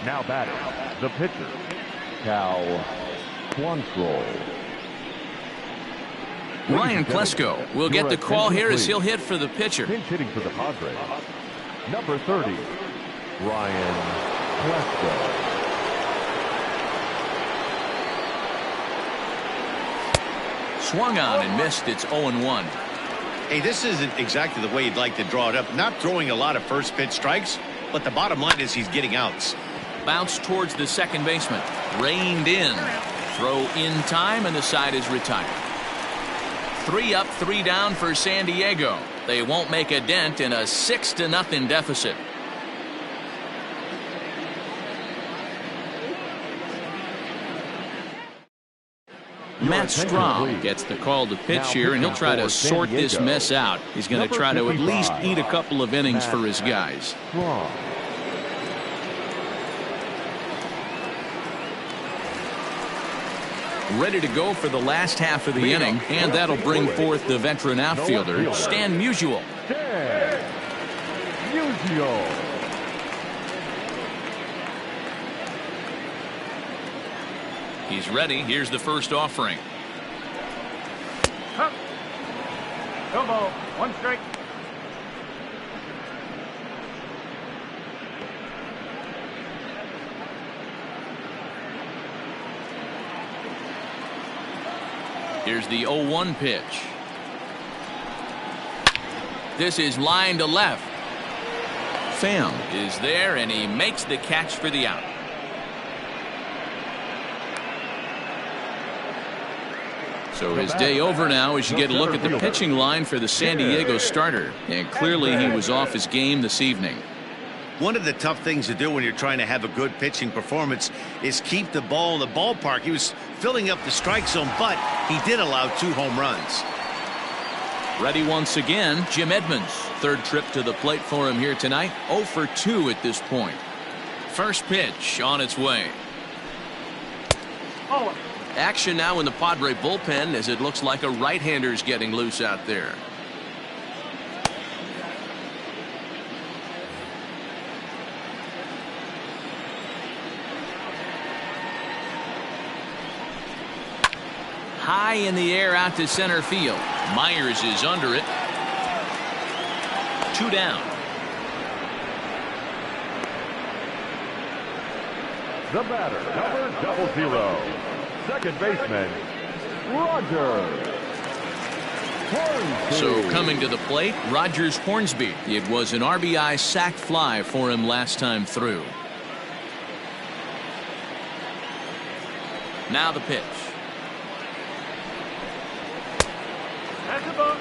Now batting, the pitcher, Cal Quantrill. Ryan Klesko will get the call here as he'll hit for the pitcher. Pinch hitting for the Padres, number 30, Ryan Klesko. Swung on and missed. It's 0-1. Hey, this isn't exactly the way you'd like to draw it up. Not throwing a lot of first pitch strikes, but the bottom line is he's getting outs. Bounce towards the second baseman. Reined in. Throw in time, and the side is retired. 3 up, 3 down for San Diego. They won't make a dent in a 6-0 deficit. Matt Strahm gets the call to pitch here, and he'll try to sort this mess out. He's going to try to at least eat a couple of innings for his guys. Ready to go for the last half of the inning, and that'll bring forth the veteran outfielder, Stan Musial. He's ready. Here's the first offering. No ball. 1 strike. Here's the 0-1 pitch. This is line to left. Pham is there, and he makes the catch for the out. So his day over now as you get a look at the pitching line for the San Diego starter. And clearly he was off his game this evening. One of the tough things to do when you're trying to have a good pitching performance is keep the ball in the ballpark. He was filling up the strike zone, but he did allow 2 home runs. Ready once again, Jim Edmonds. Third trip to the plate for him here tonight. 0 for 2 at this point. First pitch on its way. Oh. Action now in the Padre bullpen as it looks like a right-hander's getting loose out there. High in the air out to center field. Myers is under it. 2 down. The batter, number 00, second baseman, Roger Hornsby. So coming to the plate, Rogers Hornsby. It was an RBI sac fly for him last time through. Now the pitch. That's the ball.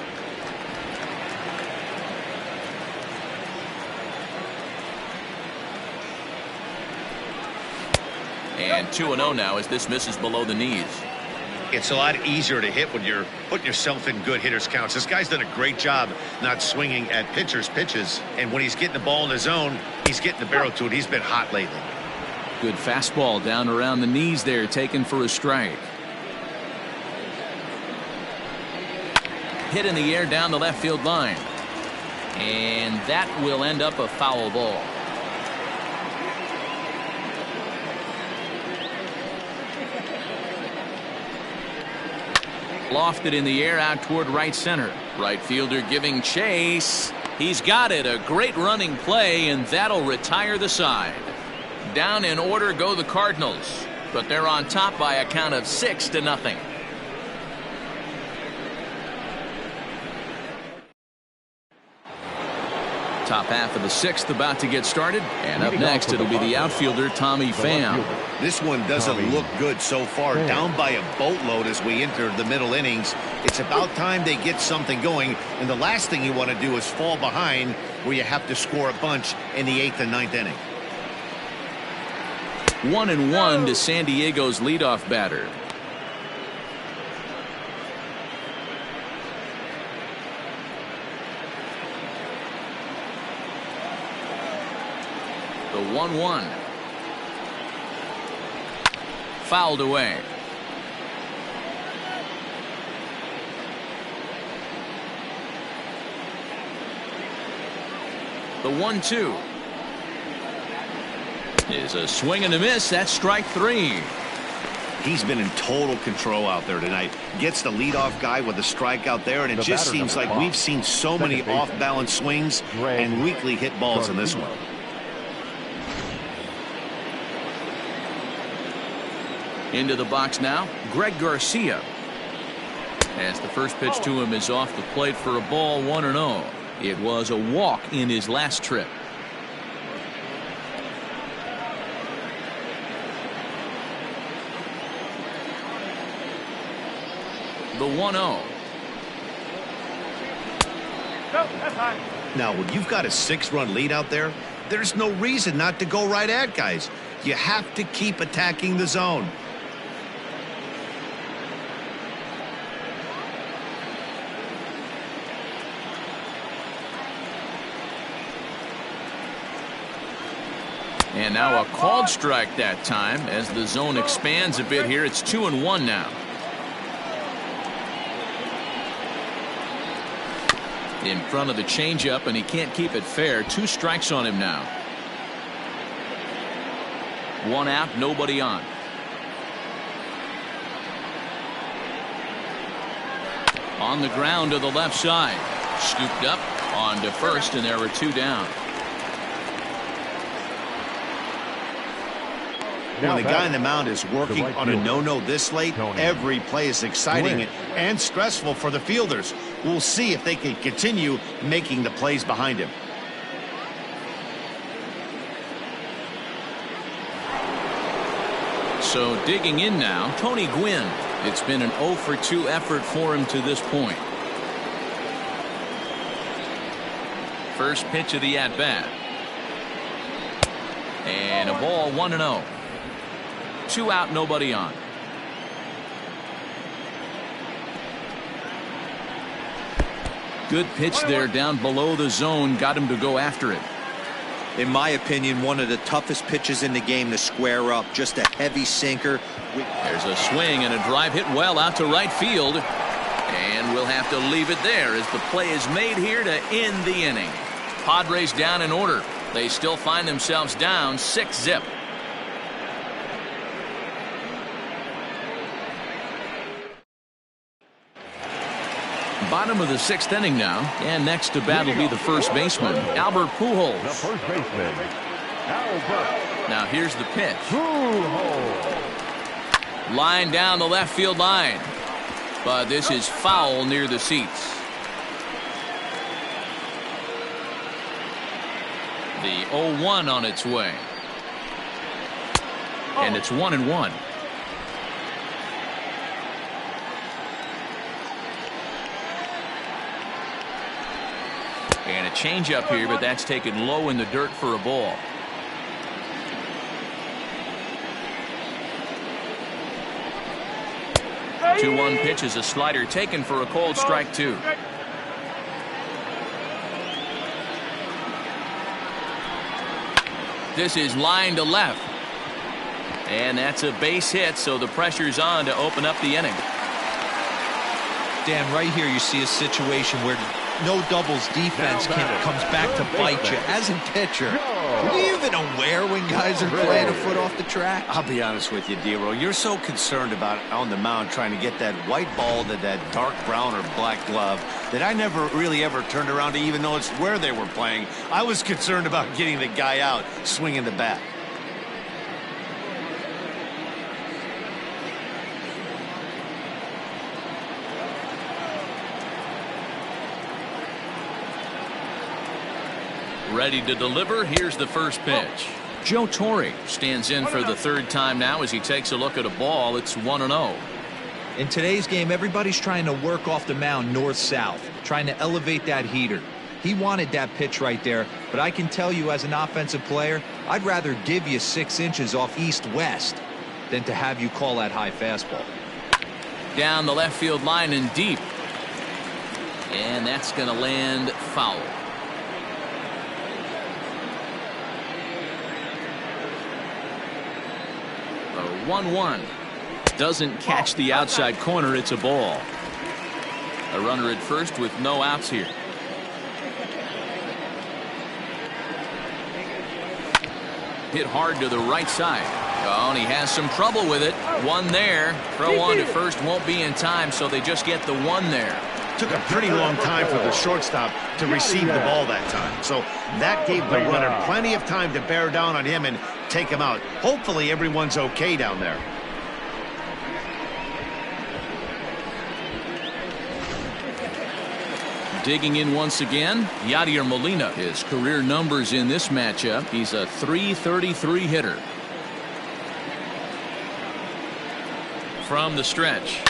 And 2-0 now as this misses below the knees. It's a lot easier to hit when you're putting yourself in good hitters counts. This guy's done a great job not swinging at pitchers' pitches. And when he's getting the ball in the zone, he's getting the barrel to it. He's been hot lately. Good fastball down around the knees there, taken for a strike. Hit in the air down the left field line. And that will end up a foul ball. Lofted in the air out toward right center. Right fielder giving chase. He's got it. A great running play, and that'll retire the side. Down in order go the Cardinals, but they're on top by a count of 6-0. Top half of the sixth about to get started, and up next it'll be the outfielder Tommy Pham. This one doesn't look good so far. Down by a boatload as we enter the middle innings. It's about time they get something going, and the last thing you want to do is fall behind where you have to score a bunch in the 8th and 9th inning. 1-1 to San Diego's leadoff batter. The 1-1. Fouled away. The 1-2 is a swing and a miss. That's strike 3. He's been in total control out there tonight. Gets the leadoff guy with a strikeout there, and it just seems like we've seen so many off-balance swings and weakly hit balls in this one. Into the box now, Greg Garcia. As the first pitch to him is off the plate for a ball, 1-0. It was a walk in his last trip. The 1-0. Now, when you've got a 6-run lead out there, there's no reason not to go right at guys. You have to keep attacking the zone. And now a called strike that time as the zone expands a bit here. It's 2-1 now. In front of the changeup, and he can't keep it fair. 2 strikes on him now. 1 out, nobody on. On the ground to the left side. Scooped up on to first, and there were 2 down. When the guy in the mound is working on a no-no this late, every play is exciting and stressful for the fielders. We'll see if they can continue making the plays behind him. So digging in now, Tony Gwynn. It's been an 0-for-2 effort for him to this point. First pitch of the at-bat. And a ball, 1-0. 2 out, nobody on. Good pitch there down below the zone. Got him to go after it. In my opinion, one of the toughest pitches in the game to square up. Just a heavy sinker. There's a swing and a drive hit well out to right field. And we'll have to leave it there as the play is made here to end the inning. Padres down in order. They still find themselves down 6-0. Bottom of the 6th inning now, and next to bat will be the first baseman, Albert Pujols. The first baseman, Albert. Now here's the pitch. Line down the left field line, but this is foul near the seats. The 0-1 on its way, and it's 1-1. And a changeup here, but that's taken low in the dirt for a ball. Hey! 2-1 pitch is a slider taken for a called strike 2. This is line to left. And that's a base hit, so the pressure's on to open up the inning. Dan, right here you see a situation where no doubles defense comes back to bite you. As a pitcher, are you even aware when guys are playing a foot off the track? I'll be honest with you, Dero. You're so concerned about on the mound trying to get that white ball to that dark brown or black glove that I never really ever turned around to even notice where they were playing. I was concerned about getting the guy out swinging the bat. Ready to deliver. Here's the first pitch. Joe Torre stands in for the third time now as he takes a look at a ball. It's 1-0. In today's game, everybody's trying to work off the mound north-south, trying to elevate that heater. He wanted that pitch right there, but I can tell you as an offensive player, I'd rather give you 6 inches off east-west than to have you call that high fastball. Down the left field line and deep. And that's going to land foul. The 1-1 doesn't catch the outside corner. It's a ball. A runner at first with no outs here. Hit hard to the right side. Oh, and he has some trouble with it. One there. Throw on to first won't be in time, so they just get the one there. Took a pretty long time for the shortstop to receive the ball that time. So that gave the runner plenty of time to bear down on him and take him out. Hopefully everyone's okay down there. Digging in once again, Yadier Molina. His career numbers in this matchup. He's a .333 hitter. From the stretch.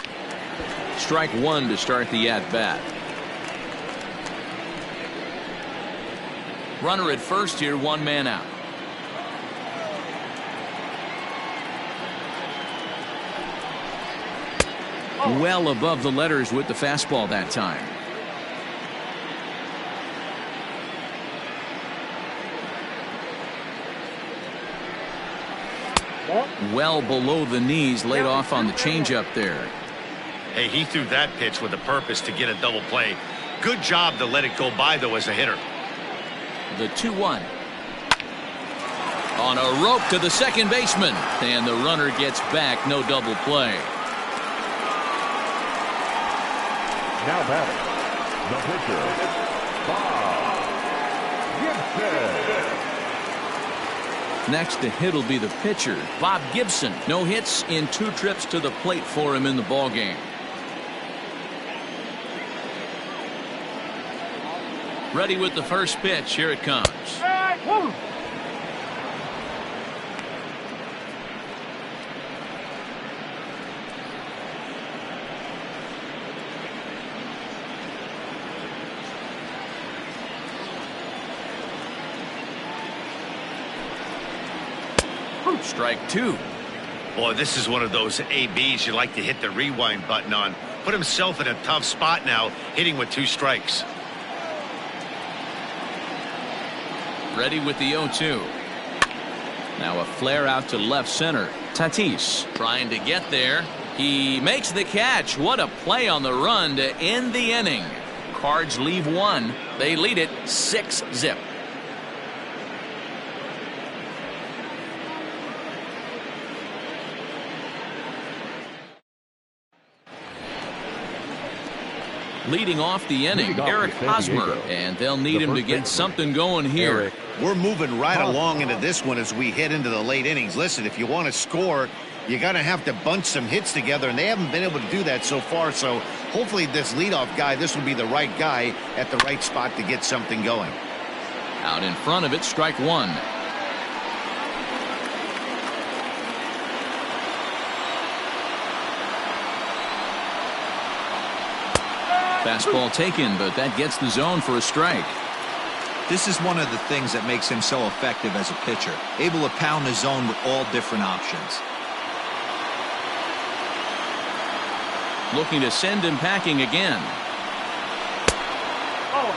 Strike 1 to start the at-bat. Runner at first here, 1 man out. Well above the letters with the fastball that time. Well below the knees, laid off on the changeup there. Hey, he threw that pitch with a purpose to get a double play. Good job to let it go by, though, as a hitter. The 2-1. On a rope to the second baseman. And the runner gets back. No double play. Now batting, the pitcher, Bob Gibson. Next to hit will be the pitcher, Bob Gibson. No hits in 2 trips to the plate for him in the ballgame. Ready with the first pitch. Here it comes. Strike 2. Boy, this is one of those ABs you like to hit the rewind button on. Put himself in a tough spot now, hitting with 2 strikes. Ready with the 0-2. Now a flare out to left center. Tatis trying to get there. He makes the catch. What a play on the run to end the inning. Cards leave 1. They lead it 6-0. Leading off the inning, Eric Hosmer, and they'll need him to get something going here. We're moving right along into this one as we head into the late innings. Listen, if you want to score, you're going to have to bunch some hits together, and they haven't been able to do that so far. So hopefully this leadoff guy, this will be the right guy at the right spot to get something going. Out in front of it, strike 1. Fastball taken, but that gets the zone for a strike. This is one of the things that makes him so effective as a pitcher, able to pound the zone with all different options. Looking to send him packing again. Oh.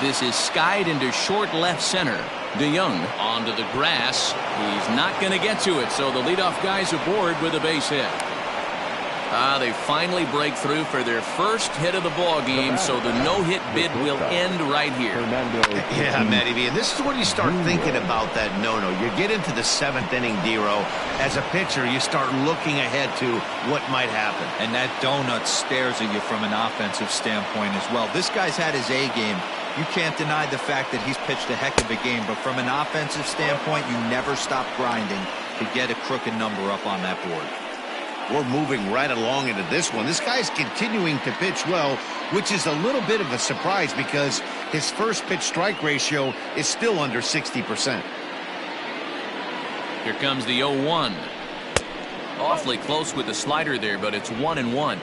1-2. This is skied into short left center. DeYoung onto the grass. He's not going to get to it, so the leadoff guy's aboard with a base hit. They finally break through for their first hit of the ball game, so the no-hit bid will end right here. Yeah, Matty V, and this is when you start thinking about that no-no. You get into the 7th inning, D-Row. As a pitcher, you start looking ahead to what might happen. And that donut stares at you from an offensive standpoint as well. This guy's had his A game. You can't deny the fact that he's pitched a heck of a game, but from an offensive standpoint, you never stop grinding to get a crooked number up on that board. We're moving right along into this one. This guy's continuing to pitch well, which is a little bit of a surprise because his first pitch strike ratio is still under 60%. Here comes the 0-1. Awfully close with the slider there, but it's 1-1.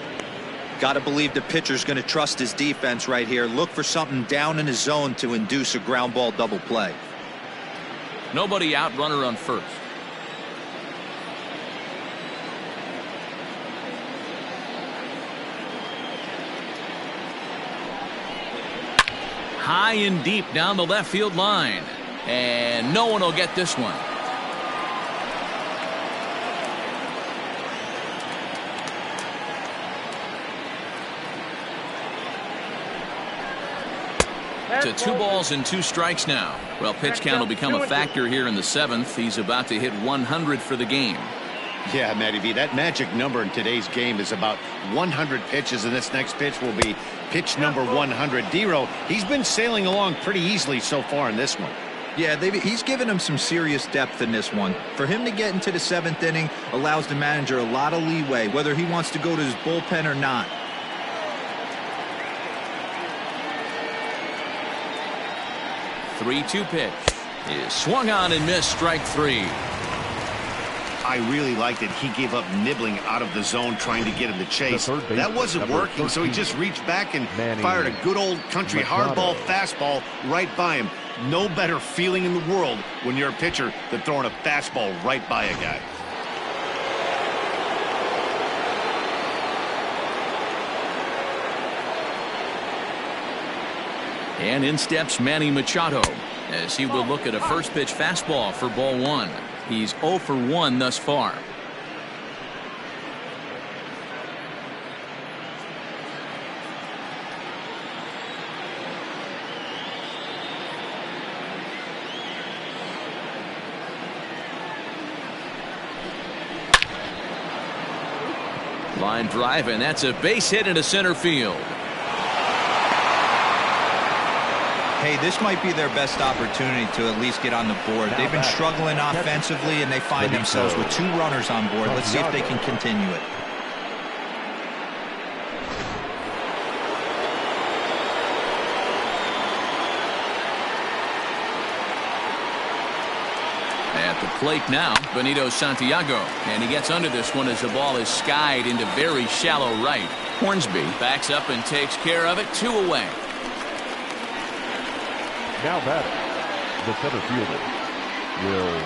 Got to believe the pitcher's going to trust his defense right here. Look for something down in his zone to induce a ground ball double play. Nobody out, runner on first. High and deep down the left field line. And no one will get this one. To 2 balls and 2 strikes now. Well, pitch count will become a factor here in the 7th. He's about to hit 100 for the game. Yeah, Matty V, that magic number in today's game is about 100 pitches, and this next pitch will be pitch number 100. D-Row, he's been sailing along pretty easily so far in this one. Yeah, he's given him some serious depth in this one. For him to get into the 7th inning allows the manager a lot of leeway, whether he wants to go to his bullpen or not. Three-two pitch is swung on and missed. Strike 3. I really liked it. He gave up nibbling out of the zone trying to get him to chase. That wasn't working, so he just reached back and fired a good old country hardball fastball right by him. No better feeling in the world when you're a pitcher than throwing a fastball right by a guy. And in steps Manny Machado as he will look at a first pitch fastball for ball 1. He's 0 for 1 thus far. Line drive, and that's a base hit into center field. Hey, this might be their best opportunity to at least get on the board. They've been struggling offensively, and they find themselves with 2 runners on board. Let's see if they can continue it. At the plate now, Benito Santiago, and he gets under this one as the ball is skied into very shallow right. Hornsby backs up and takes care of it. 2 away. Now batting, the center fielder, Will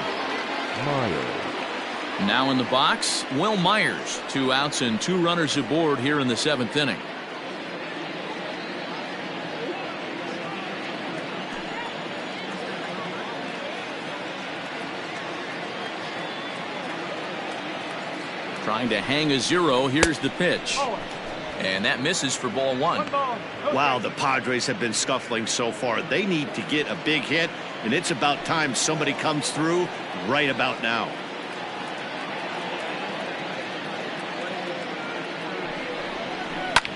Myers. Now in the box, Will Myers. 2 outs and 2 runners aboard here in the 7th inning. Trying to hang a 0. Here's the pitch. And that misses for ball 1. Wow, the Padres have been scuffling so far. They need to get a big hit, and it's about time somebody comes through right about now.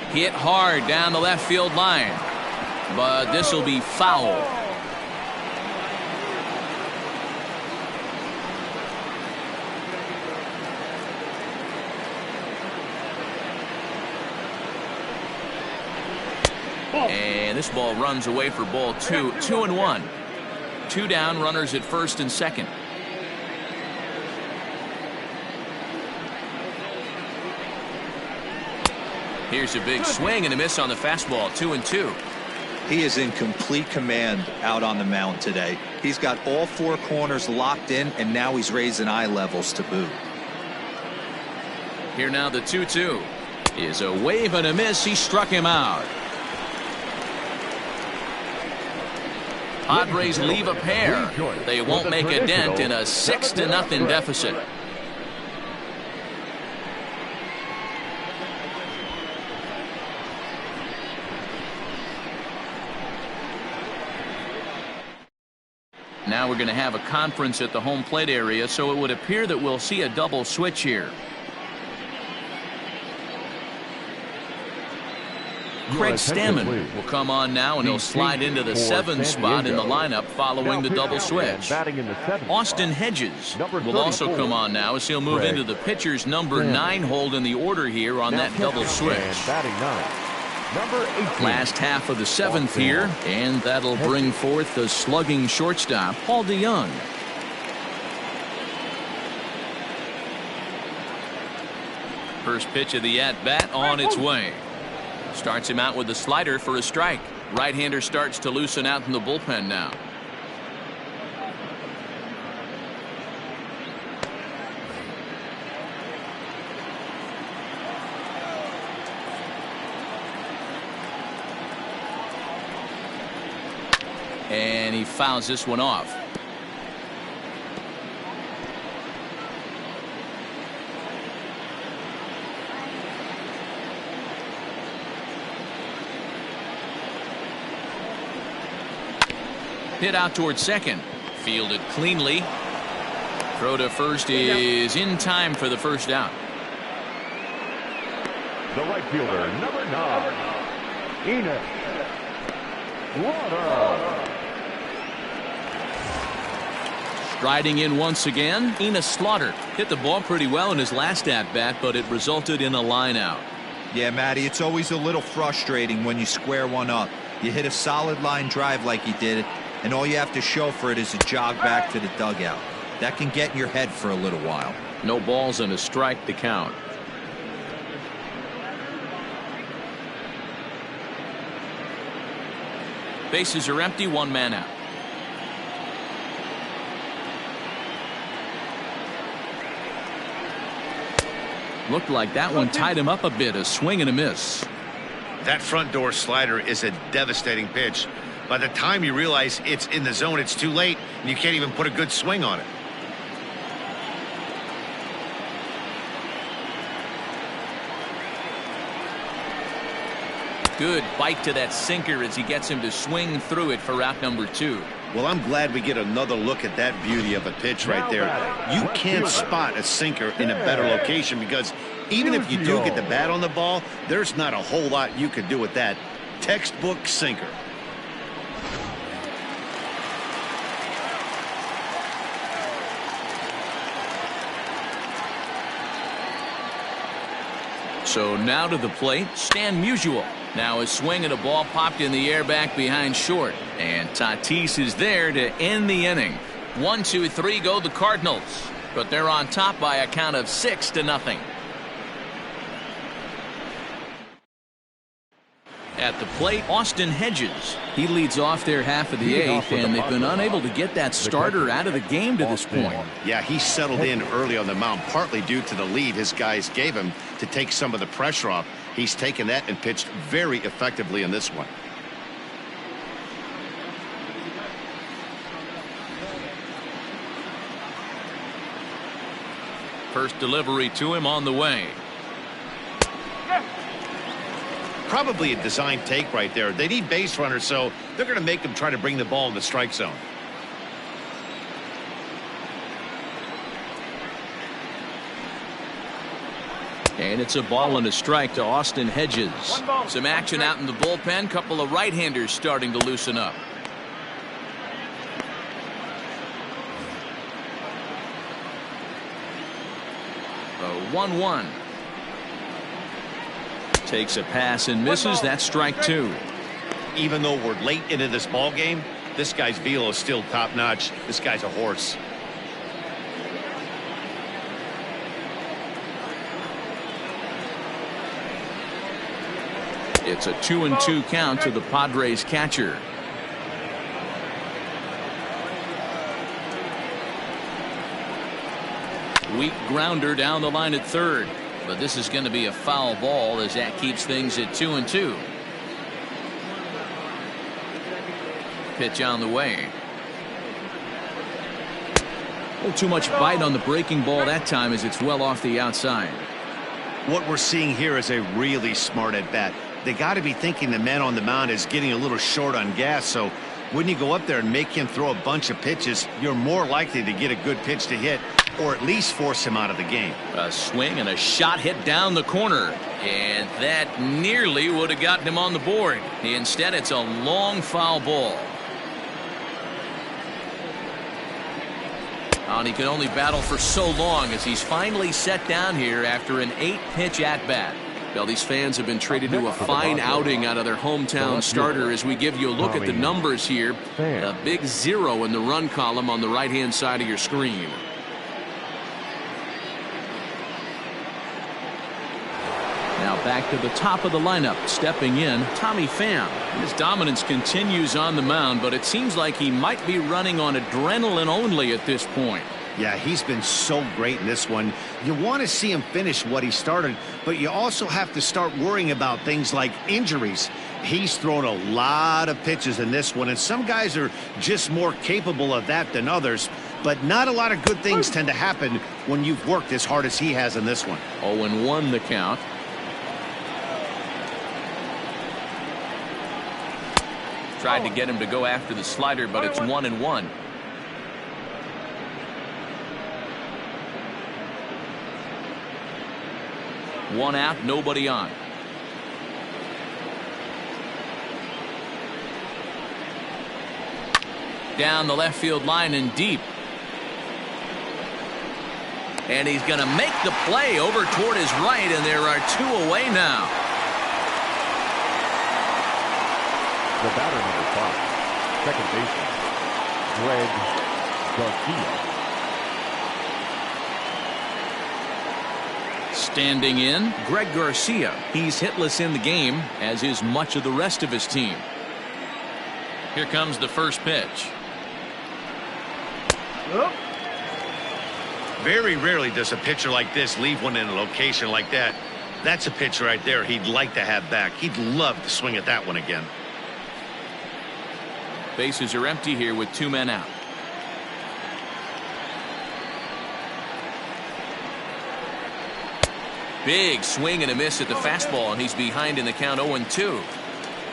Hit hard down the left field line, but this will be foul. And this ball runs away for ball 2. 2-1. 2 down, runners at first and second. Here's a big swing and a miss on the fastball. 2-2. He is in complete command out on the mound today. He's got all four corners locked in, and now he's raising eye levels to boot. Here now the 2-2 is a wave and a miss. He struck him out. Padres leave a pair. They won't make a dent in a 6-0 deficit. Now we're going to have a conference at the home plate area, so it would appear that we'll see a double switch here. Craig Stammen will come on now, and he'll slide into the 7th spot in the lineup following the double switch. Austin Hedges will also come on now, as he'll move into the pitcher's number 9 hold in the order here on that double switch. Last half of the 7th here, and that'll bring forth the slugging shortstop, Paul DeYoung. First pitch of the at-bat on its way. Starts him out with the slider for a strike. Right-hander starts to loosen out in the bullpen now. And he fouls this one off. Hit out towards second. Fielded cleanly. Throw to first is in time for the first out. The right fielder, number 9, Enos Slaughter. Striding in once again, Enos Slaughter hit the ball pretty well in his last at-bat, but it resulted in a line out. Yeah, Matty, it's always a little frustrating when you square one up. You hit a solid line drive like he did, and all you have to show for it is a jog back to the dugout. That can get in your head for a little while. No balls and a strike to count. Bases are empty, 1 man out. Looked like that one tied him up a bit. A swing and a miss. That front door slider is a devastating pitch. By the time you realize it's in the zone, it's too late, and you can't even put a good swing on it. Good bite to that sinker as he gets him to swing through it for out number 2. Well, I'm glad we get another look at that beauty of a pitch right there. You can't spot a sinker in a better location, because even if you do get the bat on the ball, there's not a whole lot you could do with that. Textbook sinker. So now to the plate, Stan Musial. Now a swing and a ball popped in the air back behind short. And Tatis is there to end the inning. 1, 2, 3 go the Cardinals. But they're on top by a count of 6-0. At the plate, Austin Hedges. He leads off their half of the 8th, and they've been unable to get that starter out of the game to this point. Yeah, he settled in early on the mound, partly due to the lead his guys gave him to take some of the pressure off. He's taken that and pitched very effectively in this one. First delivery to him on the way. Probably a design take right there. They need base runners, so they're going to make them try to bring the ball in the strike zone. And it's a ball and a strike to Austin Hedges. Some action out in the bullpen. Couple of right-handers starting to loosen up. A 1-1. Takes a pass and misses. That's strike 2. Even though we're late into this ball game, this guy's velo is still top-notch. This guy's a horse. It's a 2-2 count to the Padres catcher. Weak grounder down the line at third, but this is going to be a foul ball as that keeps things at 2-2. Pitch on the way. Oh, too much bite on the breaking ball that time as it's well off the outside. What we're seeing here is a really smart at bat. They got to be thinking the man on the mound is getting a little short on gas, so when you go up there and make him throw a bunch of pitches, you're more likely to get a good pitch to hit or at least force him out of the game. A swing and a shot hit down the corner, and that nearly would have gotten him on the board. Instead, it's a long foul ball. And he can only battle for so long as he's finally set down here after an 8-pitch at-bat. Well, these fans have been treated to a fine outing out of their hometown starter as we give you a look at the numbers here. A big 0 in the run column on the right-hand side of your screen. Now back to the top of the lineup. Stepping in, Tommy Pham. His dominance continues on the mound, but it seems like he might be running on adrenaline only at this point. Yeah, he's been so great in this one. You want to see him finish what he started, but you also have to start worrying about things like injuries. He's thrown a lot of pitches in this one, and some guys are just more capable of that than others, but not a lot of good things tend to happen when you've worked as hard as he has in this one. 0-1 the count. Tried to get him to go after the slider, but it's 1-1. One out, nobody on. Down the left field line and deep. And he's going to make the play over toward his right, and there are 2 away now. The batter, number 5, second baseman, Greg Garcia. Standing in, Greg Garcia. He's hitless in the game, as is much of the rest of his team. Here comes the first pitch. Very rarely does a pitcher like this leave one in a location like that. That's a pitch right there he'd like to have back. He'd love to swing at that one again. Bases are empty here with 2 men out. Big swing and a miss at the fastball, and he's behind in the count 0-2.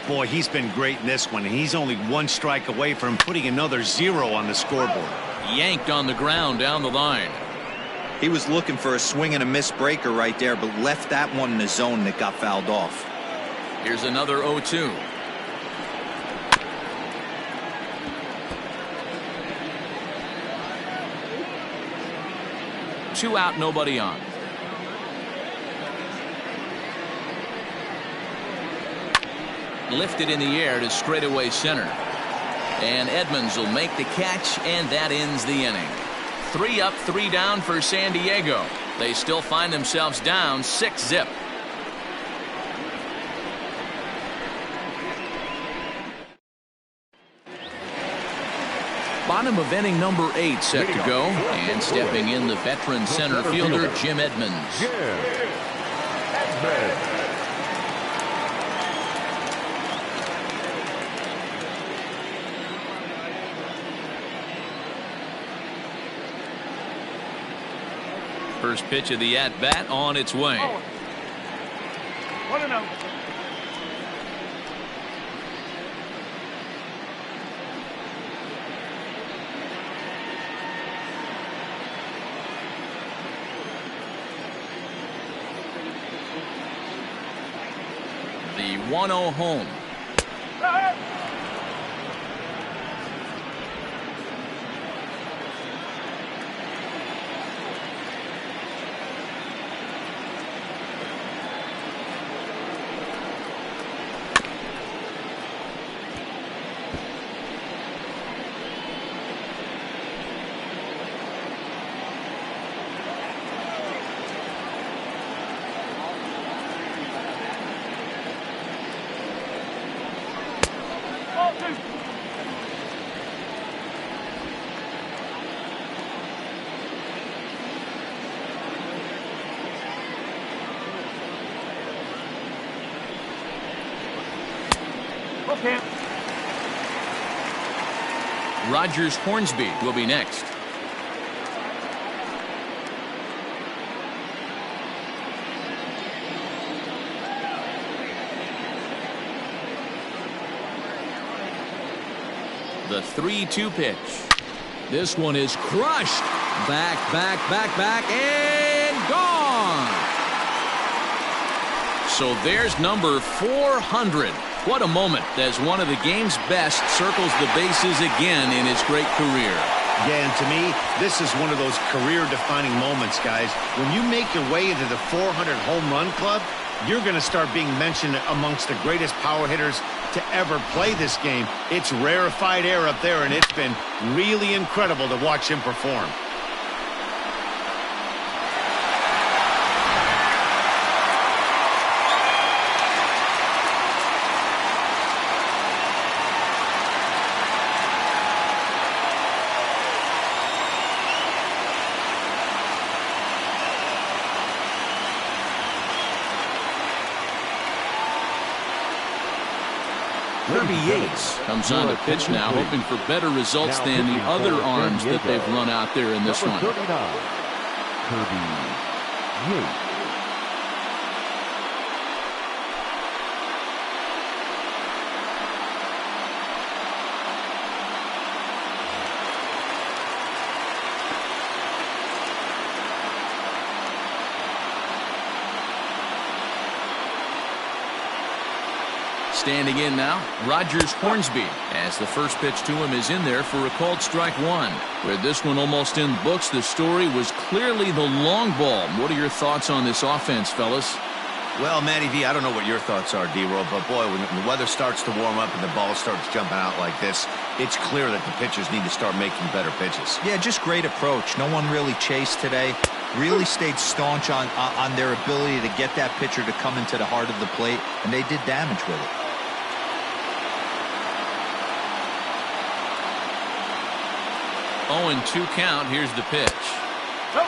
Boy, he's been great in this one, and he's only 1 strike away from putting another 0 on the scoreboard. Yanked on the ground down the line. He was looking for a swing and a miss breaker right there, but left that one in the zone that got fouled off. Here's another 0-2. Two out, nobody on. Lifted in the air to straightaway center. And Edmonds will make the catch, and that ends the inning. 3 up, 3 down for San Diego. They still find themselves down 6-0. Bottom of inning number 8 set to go, and stepping in the veteran center fielder Jim Edmonds. First pitch of the at-bat on its way. 1-0. The 1-0 home. Okay. Rogers Hornsby will be next. The 3-2 pitch. This one is crushed. Back, and gone. So there's number 400. What a moment as one of the game's best circles the bases again in his great career. Yeah, and to me, this is one of those career-defining moments, guys. When you make your way into the 400 home run club, you're going to start being mentioned amongst the greatest power hitters to ever play this game. It's rarefied air up there, and it's been really incredible to watch him perform. Kirby Yates comes on to pitch now, hoping for better results than the other arms that they've run out there in this one. Number 39, Kirby Yates. Standing in now, Rogers Hornsby, as the first pitch to him is in there for a called strike one. With this one almost in books, the story was clearly the long ball. What are your thoughts on this offense, fellas? Well, Matty V, I don't know what your thoughts are, D-Roll, but boy, when the weather starts to warm up and the ball starts jumping out like this, it's clear that the pitchers need to start making better pitches. Yeah, just great approach. No one really chased today. Really stayed staunch on their ability to get that pitcher to come into the heart of the plate, and they did damage with it. 0-2 count. Here's the pitch.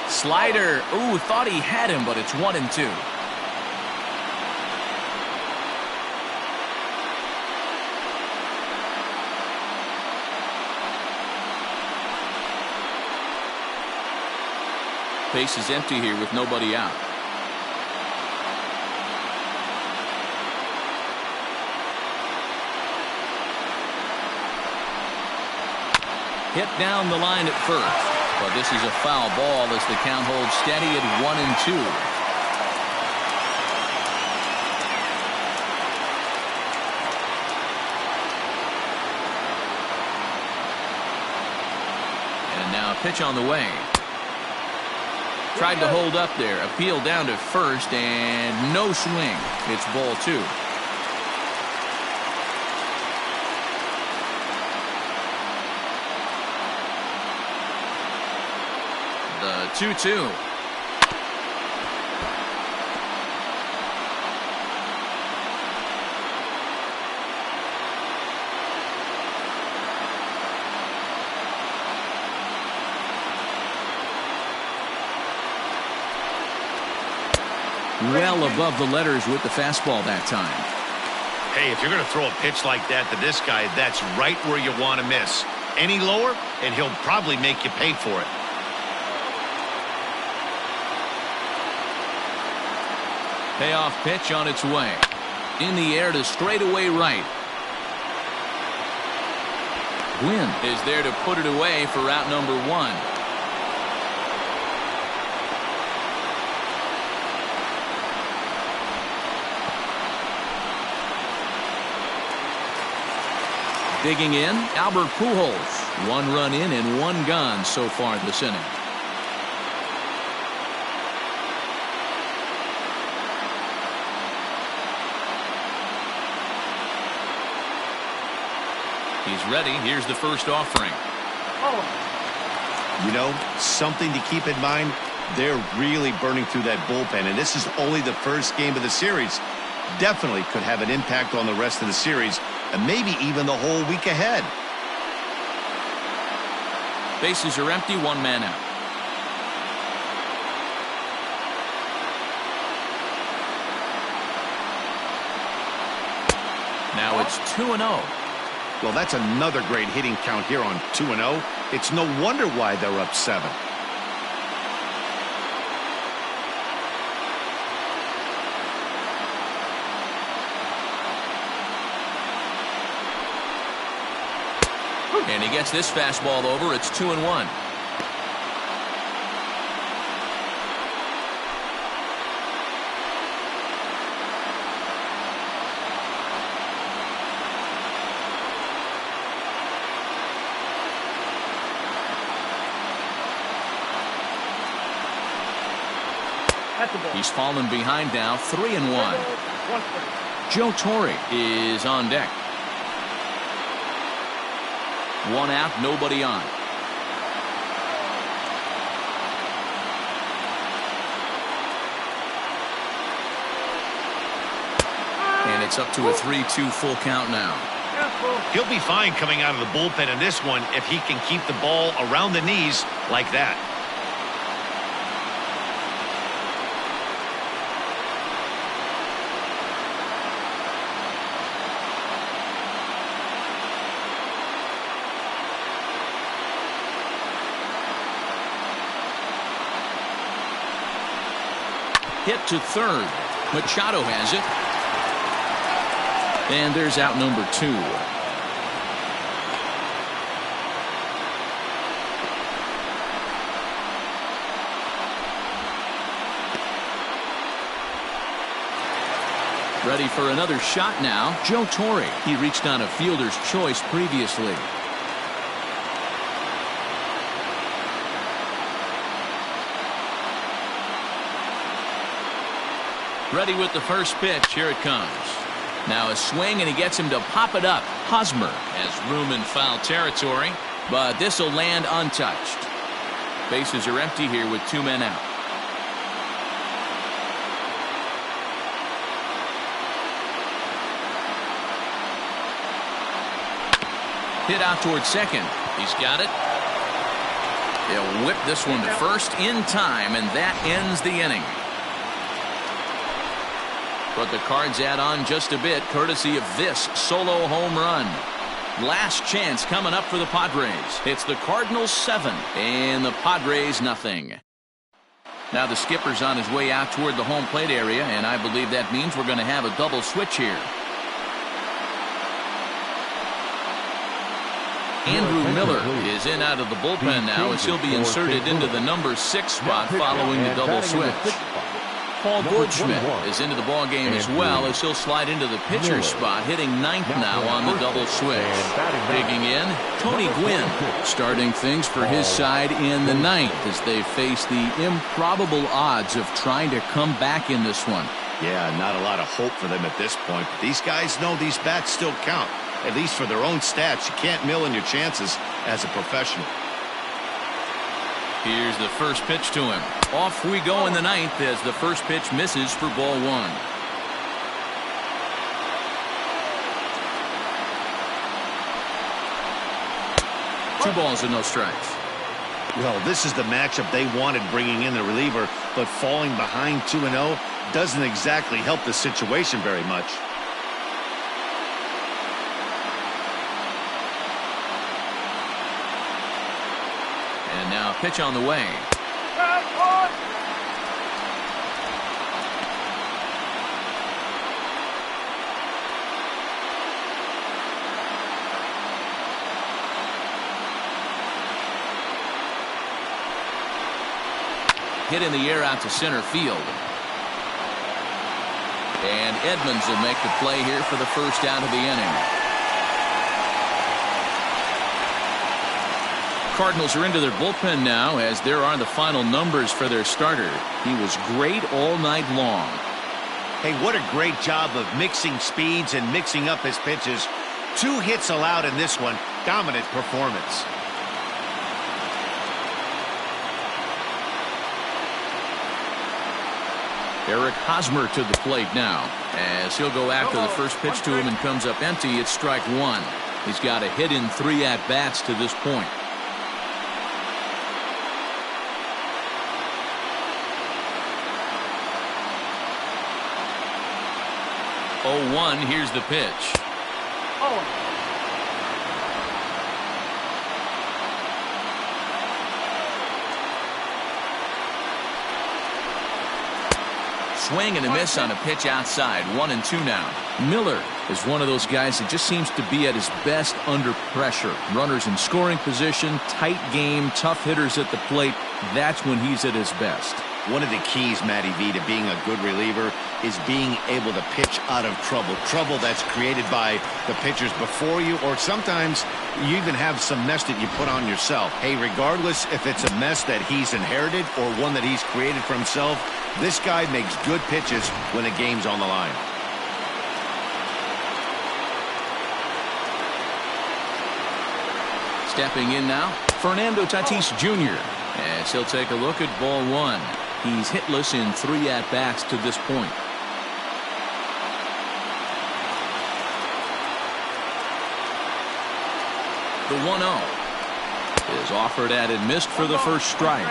Slider. Ooh, thought he had him, but it's 1-2. Base is empty here with nobody out. Hit down the line at first, but this is a foul ball as the count holds steady at 1-2. And now a pitch on the way. Tried to hold up there, appeal down to first, and no swing. It's ball two. The 2-2. Well above the letters with the fastball that time. Hey, if you're going to throw a pitch like that to this guy, that's right where you want to miss. Any lower, and he'll probably make you pay for it. Payoff pitch on its way. In the air to straightaway right. Gwynn is there to put it away for out number one. Digging in, Albert Pujols. One run in and one gone so far this inning. He's ready. Here's the first offering. You know, something to keep in mind, they're really burning through that bullpen, and this is only the first game of the series. Definitely could have an impact on the rest of the series, and maybe even the whole week ahead. Bases are empty, one man out. Now it's 2-0. Well, that's another great hitting count here on 2-0. It's no wonder why they're up 7. And he gets this fastball over. It's 2-1. He's fallen behind now, 3-1. Joe Torre is on deck. 1 out, nobody on. And it's up to a 3-2 full count now. He'll be fine coming out of the bullpen in this one if he can keep the ball around the knees like that. Hit to third. Machado has it. And there's out number 2. Ready for another shot now. Joe Torre. He reached on a fielder's choice previously. Ready with the first pitch. Here it comes. Now a swing, and he gets him to pop it up. Hosmer has room in foul territory, but this will land untouched. Bases are empty here with 2 men out. Hit out towards second. He's got it. They'll whip this one to first in time, and that ends the inning. But the Cards add on just a bit, courtesy of this solo home run. Last chance coming up for the Padres. It's the Cardinals 7 and the Padres nothing. Now the skipper's on his way out toward the home plate area, and I believe that means we're going to have a double switch here. Andrew Miller is in out of the bullpen now, as he'll be inserted into the number 6 spot following the double switch. Paul Goldschmidt is into the ballgame as well, as he'll slide into the pitcher spot, hitting 9th now on the double switch. Digging in, Tony Gwynn starting things for his side in the 9th as they face the improbable odds of trying to come back in this one. Yeah, not a lot of hope for them at this point. But these guys know these bats still count, at least for their own stats. You can't mill in your chances as a professional. Here's the first pitch to him. Off we go in the 9th as the first pitch misses for ball 1. Two balls and no strikes. Well, this is the matchup they wanted, bringing in the reliever, but falling behind 2-0 doesn't exactly help the situation very much. And now pitch on the way. Hit in the air out to center field. And Edmonds will make the play here for the first out of the inning. Cardinals are into their bullpen now, as there are the final numbers for their starter. He was great all night long. Hey, what a great job of mixing speeds and mixing up his pitches. 2 hits allowed in this one. Dominant performance. Eric Hosmer to the plate now, as he'll go after the first pitch to him and comes up empty. It's strike 1. He's got a hit in 3 at-bats to this point. 0-1, here's the pitch. Swing and a miss on a pitch outside. 1-2 now. Miller is one of those guys that just seems to be at his best under pressure. Runners in scoring position, tight game, tough hitters at the plate. That's when he's at his best. One of the keys, Matty V, to being a good reliever is being able to pitch out of trouble. Trouble that's created by the pitchers before you, or sometimes you even have some mess that you put on yourself. Hey, regardless if it's a mess that he's inherited or one that he's created for himself, this guy makes good pitches when the game's on the line. Stepping in now, Fernando Tatis Jr. As he'll take a look at ball one. He's hitless in 3 at-bats to this point. The 1-0 is offered at and missed for the first strike.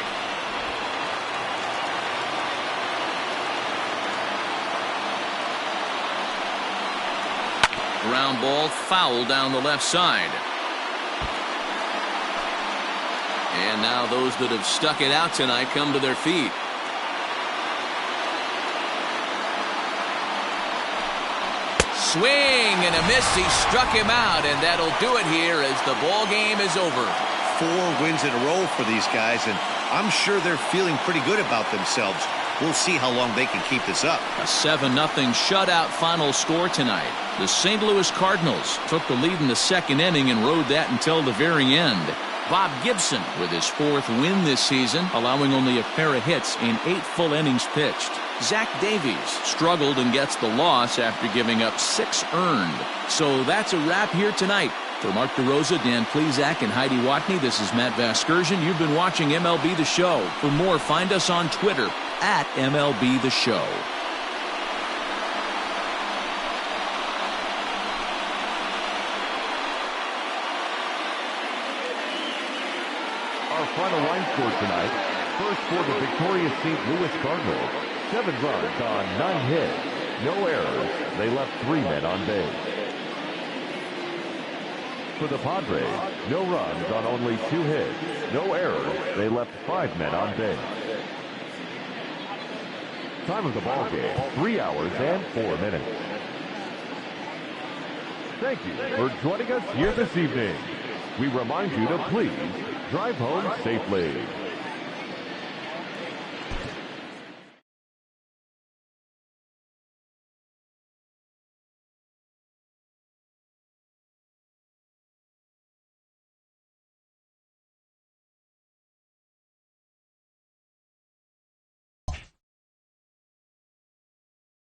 Ground ball foul down the left side. And now those that have stuck it out tonight come to their feet. Swing and a miss. He struck him out, and that'll do it here as the ball game is over. 4 wins in a row for these guys, and I'm sure they're feeling pretty good about themselves. We'll see how long they can keep this up. A 7-0 shutout final score tonight. The St. Louis Cardinals took the lead in the second inning and rode that until the very end. Bob Gibson with his 4th win this season, allowing only a pair of hits in 8 full innings pitched. Zach Davies struggled and gets the loss after giving up 6 earned. So that's a wrap here tonight. For Mark DeRosa, Dan Plezak, and Heidi Watney, this is Matt Vasgersian. You've been watching MLB The Show. For more, find us on Twitter at MLB The Show. Our final line score tonight. First for the victorious St. Louis Cardinals. 7 runs on 9 hits. No errors. They left 3 men on base. For the Padres, no runs on only 2 hits. No errors. They left 5 men on base. Time of the ball game, 3 hours and 4 minutes. Thank you for joining us here this evening. We remind you to please drive home safely.